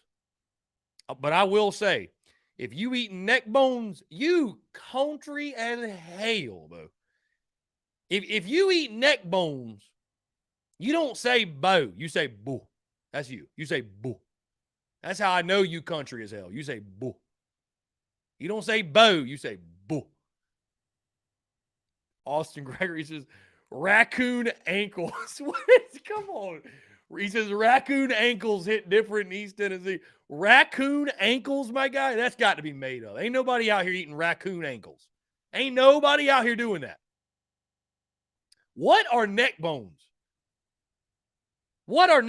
But I will say, if you eat neck bones, you country as hell, bro. If you eat neck bones, you don't say bo, you say boo. That's you. You say boo. That's how I know you country as hell. You say boo. You don't say bo, you say boo. Austin Gregory says, raccoon ankles. Come on. He says raccoon ankles hit different in East Tennessee. Raccoon ankles, my guy? That's got to be made up. Ain't nobody out here eating raccoon ankles. Ain't nobody out here doing that. What are neck bones? What are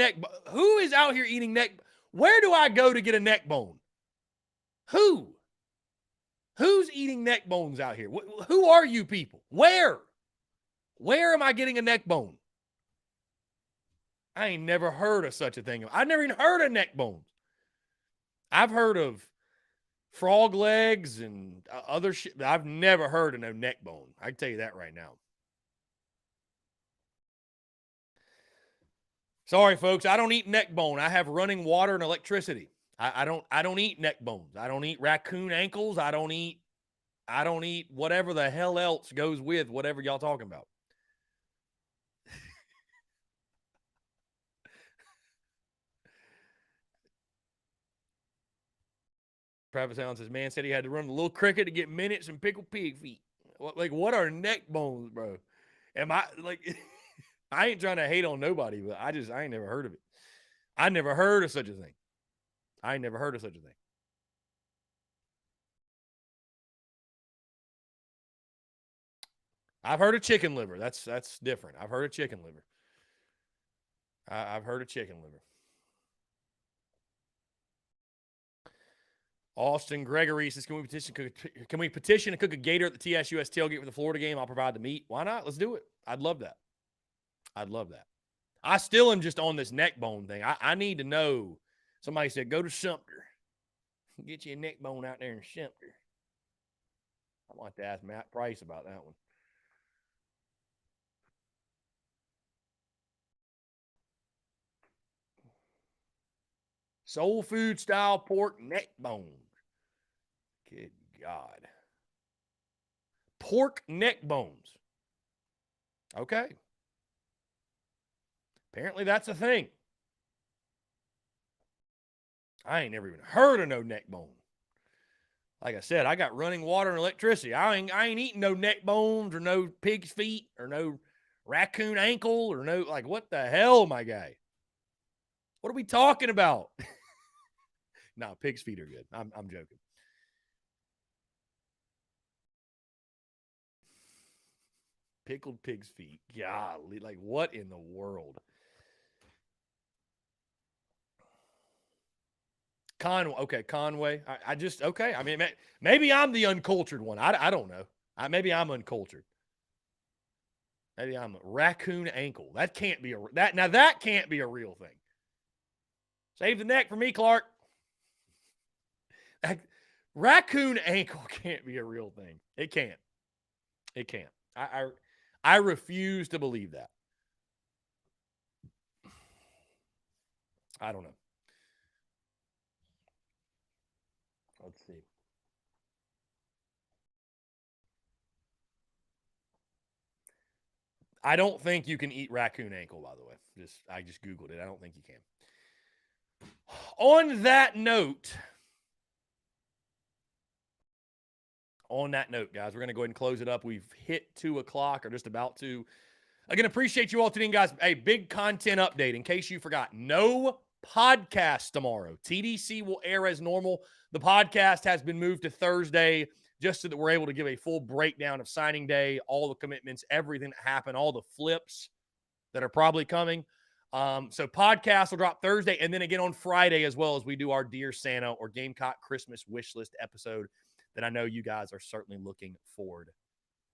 who is out here eating neck? Where do I go to get a neck bone? Who? Who's eating neck bones out here? Who are you people? Where? Where am I getting a neck bone? I ain't never heard of such a thing. I've never even heard of neck bones. I've heard of frog legs and other shit, but I've never heard of no neck bone. I can tell you that right now. Sorry, folks. I don't eat neck bone. I have running water and electricity. I don't eat neck bones. I don't eat raccoon ankles. I don't eat whatever the hell else goes with whatever y'all talking about. Travis Allen says, man said he had to run a little cricket to get minutes and pickle pig feet. What are neck bones, bro? Am I I ain't trying to hate on nobody, but I ain't never heard of it. I never heard of such a thing. I ain't never heard of such a thing. I've heard of chicken liver. That's different. I've heard of chicken liver. I've heard of chicken liver. Austin Gregory says, can we petition and cook a gator at the TSUS tailgate for the Florida game? I'll provide the meat. Why not? Let's do it. I'd love that. I still am just on this neck bone thing. I need to know. Somebody said, go to Sumter. Get you a neck bone out there in Sumter. I'd like to ask Matt Price about that one. Soul food style pork neck bone. Good God. Pork neck bones. Okay. Apparently that's a thing. I ain't never even heard of no neck bone. Like I said, I got running water and electricity. I ain't eating no neck bones or no pig's feet or no raccoon ankle or no, what the hell, my guy? What are we talking about? No, pig's feet are good. I'm joking. Pickled pig's feet. Golly, what in the world? Conway. Okay. I mean, maybe I'm the uncultured one. I don't know. Maybe I'm uncultured. Maybe I'm a raccoon ankle. That can't be that can't be a real thing. Save the neck for me, Clark. Raccoon ankle can't be a real thing. It can't. It can't. I refuse to believe that. I don't know. Let's see. I don't think you can eat raccoon ankle, by the way. I just Googled it. I don't think you can. On that note, guys, we're going to go ahead and close it up. We've hit 2 o'clock or just about to. Again, appreciate you all tuning in, guys. Hey, big content update. In case you forgot, no podcast tomorrow. TDC will air as normal. The podcast has been moved to Thursday just so that we're able to give a full breakdown of signing day, all the commitments, everything that happened, all the flips that are probably coming. So podcast will drop Thursday and then again on Friday as well as we do our Dear Santa or Gamecock Christmas wish list episode that I know you guys are certainly looking forward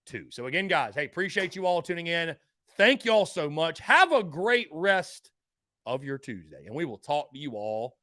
to. So again, guys, hey, appreciate you all tuning in. Thank you all so much. Have a great rest of your Tuesday, and we will talk to you all